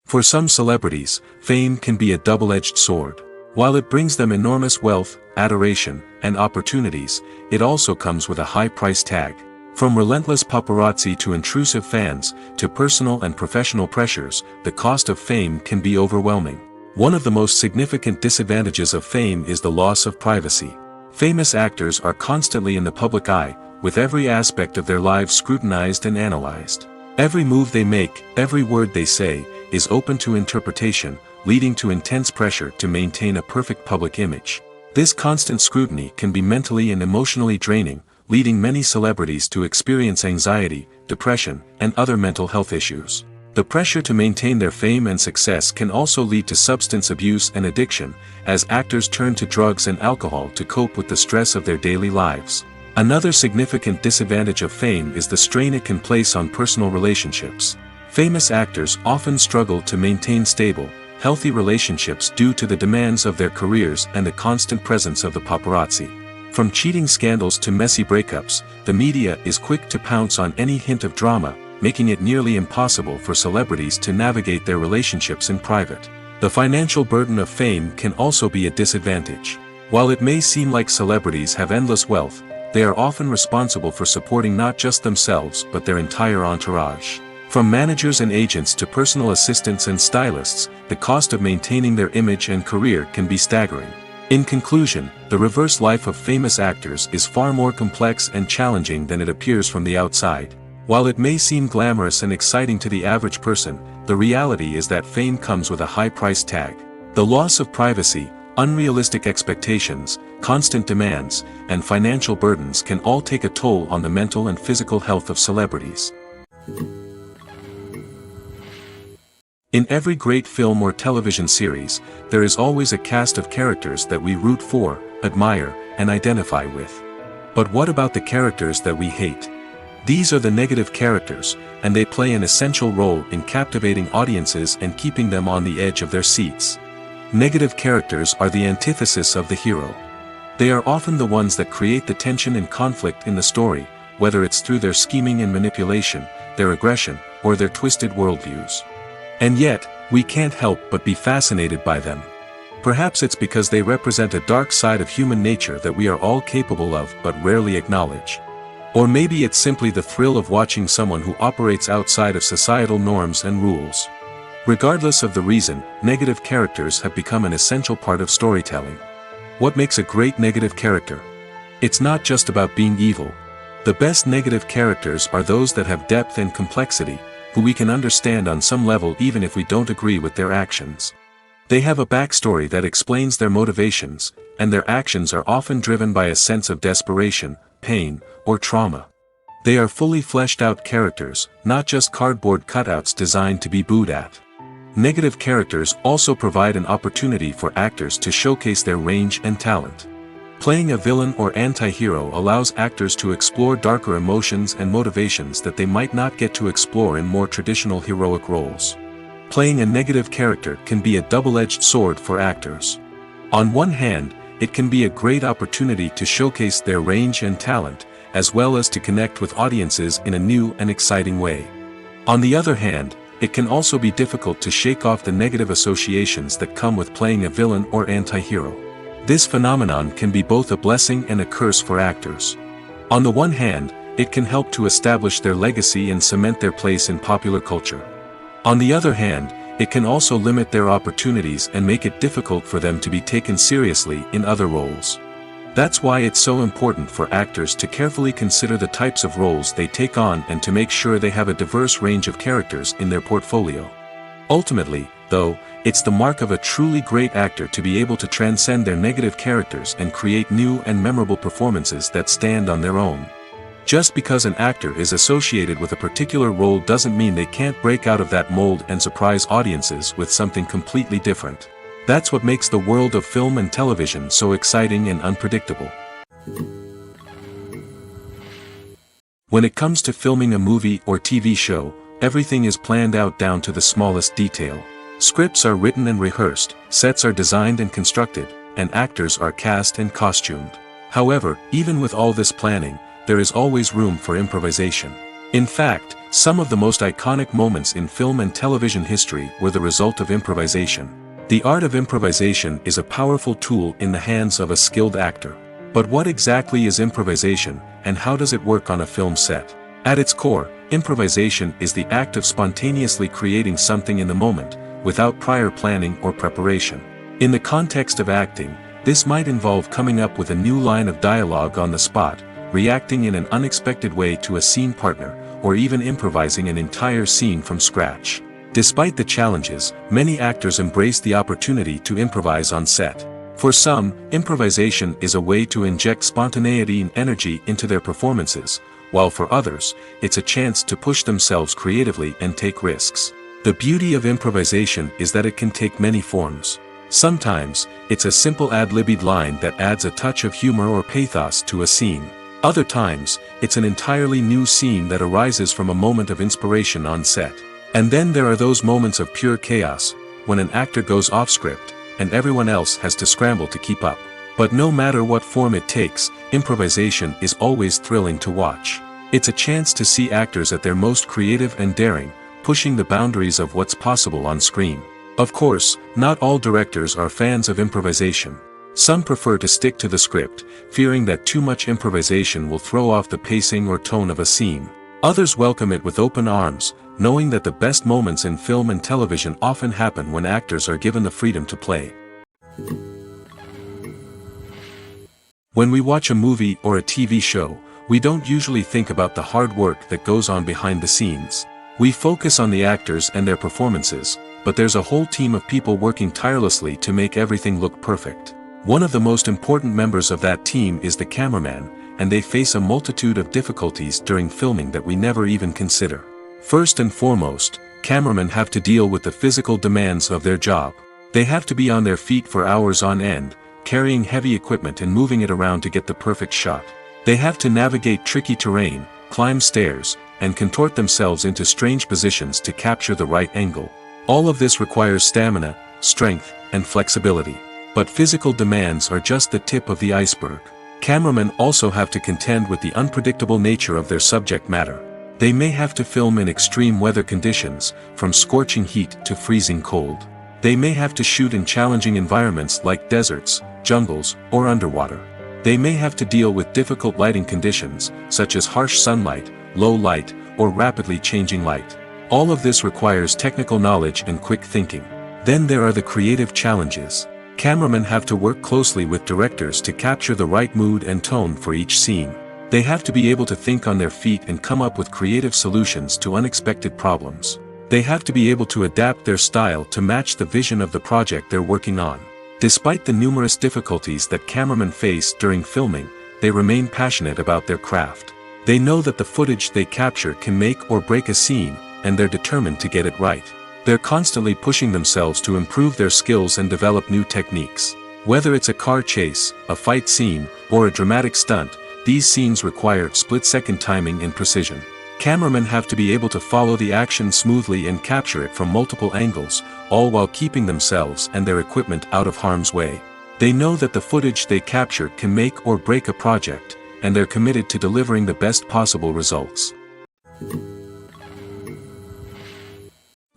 For some celebrities, fame can be a double-edged sword. While it brings them enormous wealth, adoration, and opportunities, it also comes with a high price tag. From relentless paparazzi to intrusive fans, to personal and professional pressures, the cost of fame can be overwhelming. One of the most significant disadvantages of fame is the loss of privacy. Famous actors are constantly in the public eye, with every aspect of their lives scrutinized and analyzed. Every move they make, every word they say, is open to interpretation, leading to intense pressure to maintain a perfect public image. This constant scrutiny can be mentally and emotionally draining, leading many celebrities to experience anxiety, depression, and other mental health issues. The pressure to maintain their fame and success can also lead to substance abuse and addiction, as actors turn to drugs and alcohol to cope with the stress of their daily lives. Another significant disadvantage of fame is the strain it can place on personal relationships. Famous actors often struggle to maintain stable, healthy relationships due to the demands of their careers and the constant presence of the paparazzi. From cheating scandals to messy breakups, the media is quick to pounce on any hint of drama, making it nearly impossible for celebrities to navigate their relationships in private. The financial burden of fame can also be a disadvantage. While it may seem like celebrities have endless wealth, they are often responsible for supporting not just themselves but their entire entourage. From managers and agents to personal assistants and stylists, the cost of maintaining their image and career can be staggering. In conclusion, the reverse life of famous actors is far more complex and challenging than it appears from the outside. While it may seem glamorous and exciting to the average person, the reality is that fame comes with a high price tag. The loss of privacy, unrealistic expectations, constant demands, and financial burdens can all take a toll on the mental and physical health of celebrities. In every great film or television series, there is always a cast of characters that we root for, admire, and identify with. But what about the characters that we hate? These are the negative characters, and they play an essential role in captivating audiences and keeping them on the edge of their seats. Negative characters are the antithesis of the hero. They are often the ones that create the tension and conflict in the story, whether it's through their scheming and manipulation, their aggression, or their twisted worldviews. And yet, we can't help but be fascinated by them. Perhaps it's because they represent a dark side of human nature that we are all capable of but rarely acknowledge. Or maybe it's simply the thrill of watching someone who operates outside of societal norms and rules. Regardless of the reason, negative characters have become an essential part of storytelling. What makes a great negative character? It's not just about being evil. The best negative characters are those that have depth and complexity, who we can understand on some level even if we don't agree with their actions. They have a backstory that explains their motivations, and their actions are often driven by a sense of desperation, pain, or trauma. They are fully fleshed out characters, not just cardboard cutouts designed to be booed at. Negative characters also provide an opportunity for actors to showcase their range and talent. Playing a villain or anti-hero allows actors to explore darker emotions and motivations that they might not get to explore in more traditional heroic roles. Playing a negative character can be a double-edged sword for actors. On one hand, it can be a great opportunity to showcase their range and talent, as well as to connect with audiences in a new and exciting way. On the other hand, it can also be difficult to shake off the negative associations that come with playing a villain or anti-hero. This phenomenon can be both a blessing and a curse for actors. On the one hand, it can help to establish their legacy and cement their place in popular culture. On the other hand, it can also limit their opportunities and make it difficult for them to be taken seriously in other roles. That's why it's so important for actors to carefully consider the types of roles they take on and to make sure they have a diverse range of characters in their portfolio. Ultimately, though, it's the mark of a truly great actor to be able to transcend their negative characters and create new and memorable performances that stand on their own. Just because an actor is associated with a particular role doesn't mean they can't break out of that mold and surprise audiences with something completely different. That's what makes the world of film and television so exciting and unpredictable. When it comes to filming a movie or TV show, everything is planned out down to the smallest detail. Scripts are written and rehearsed, sets are designed and constructed, and actors are cast and costumed. However, even with all this planning, there is always room for improvisation. In fact, some of the most iconic moments in film and television history were the result of improvisation. The art of improvisation is a powerful tool in the hands of a skilled actor. But what exactly is improvisation, and how does it work on a film set? At its core, improvisation is the act of spontaneously creating something in the moment, without prior planning or preparation. In the context of acting, this might involve coming up with a new line of dialogue on the spot, reacting in an unexpected way to a scene partner, or even improvising an entire scene from scratch. Despite the challenges, many actors embrace the opportunity to improvise on set. For some, improvisation is a way to inject spontaneity and energy into their performances, while for others, it's a chance to push themselves creatively and take risks. The beauty of improvisation is that it can take many forms. Sometimes, it's a simple ad-libbed line that adds a touch of humor or pathos to a scene. Other times, it's an entirely new scene that arises from a moment of inspiration on set. And then there are those moments of pure chaos, when an actor goes off script, and everyone else has to scramble to keep up. But no matter what form it takes, improvisation is always thrilling to watch. It's a chance to see actors at their most creative and daring, pushing the boundaries of what's possible on screen. Of course, not all directors are fans of improvisation. Some prefer to stick to the script, fearing that too much improvisation will throw off the pacing or tone of a scene. Others welcome it with open arms, knowing that the best moments in film and television often happen when actors are given the freedom to play. When we watch a movie or a TV show, we don't usually think about the hard work that goes on behind the scenes. We focus on the actors and their performances, but there's a whole team of people working tirelessly to make everything look perfect. One of the most important members of that team is the cameraman, and they face a multitude of difficulties during filming that we never even consider. First and foremost, cameramen have to deal with the physical demands of their job. They have to be on their feet for hours on end, carrying heavy equipment and moving it around to get the perfect shot. They have to navigate tricky terrain, climb stairs, and contort themselves into strange positions to capture the right angle. All of this requires stamina, strength, and flexibility. But physical demands are just the tip of the iceberg. Cameramen also have to contend with the unpredictable nature of their subject matter. They may have to film in extreme weather conditions, from scorching heat to freezing cold. They may have to shoot in challenging environments like deserts, jungles, or underwater. They may have to deal with difficult lighting conditions, such as harsh sunlight, low light, or rapidly changing light. All of this requires technical knowledge and quick thinking. Then there are the creative challenges. Cameramen have to work closely with directors to capture the right mood and tone for each scene. They have to be able to think on their feet and come up with creative solutions to unexpected problems. They have to be able to adapt their style to match the vision of the project they're working on. Despite the numerous difficulties that cameramen face during filming, they remain passionate about their craft. They know that the footage they capture can make or break a scene, and they're determined to get it right. They're constantly pushing themselves to improve their skills and develop new techniques. Whether it's a car chase, a fight scene, or a dramatic stunt, these scenes require split-second timing and precision. Cameramen have to be able to follow the action smoothly and capture it from multiple angles, all while keeping themselves and their equipment out of harm's way. They know that the footage they capture can make or break a project, and they're committed to delivering the best possible results.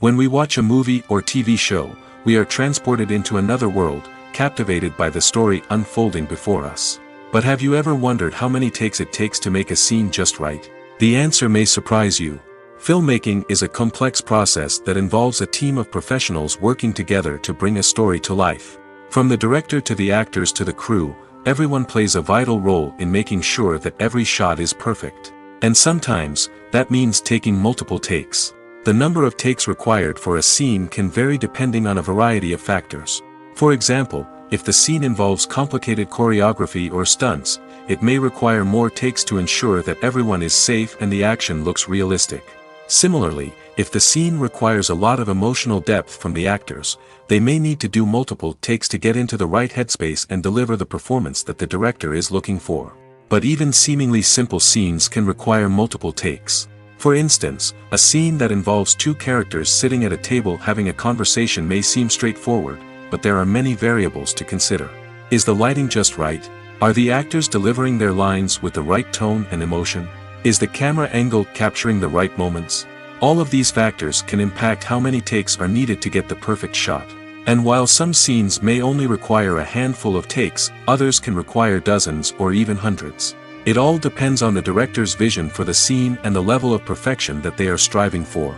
When we watch a movie or TV show, we are transported into another world, captivated by the story unfolding before us. But have you ever wondered how many takes it takes to make a scene just right? The answer may surprise you. Filmmaking is a complex process that involves a team of professionals working together to bring a story to life. From the director to the actors to the crew, everyone plays a vital role in making sure that every shot is perfect. And sometimes, that means taking multiple takes. The number of takes required for a scene can vary depending on a variety of factors. For example, if the scene involves complicated choreography or stunts, it may require more takes to ensure that everyone is safe and the action looks realistic. Similarly, if the scene requires a lot of emotional depth from the actors, they may need to do multiple takes to get into the right headspace and deliver the performance that the director is looking for. But even seemingly simple scenes can require multiple takes. For instance, a scene that involves two characters sitting at a table having a conversation may seem straightforward, but there are many variables to consider. Is the lighting just right? Are the actors delivering their lines with the right tone and emotion? Is the camera angle capturing the right moments? All of these factors can impact how many takes are needed to get the perfect shot. And while some scenes may only require a handful of takes, others can require dozens or even hundreds. It all depends on the director's vision for the scene and the level of perfection that they are striving for.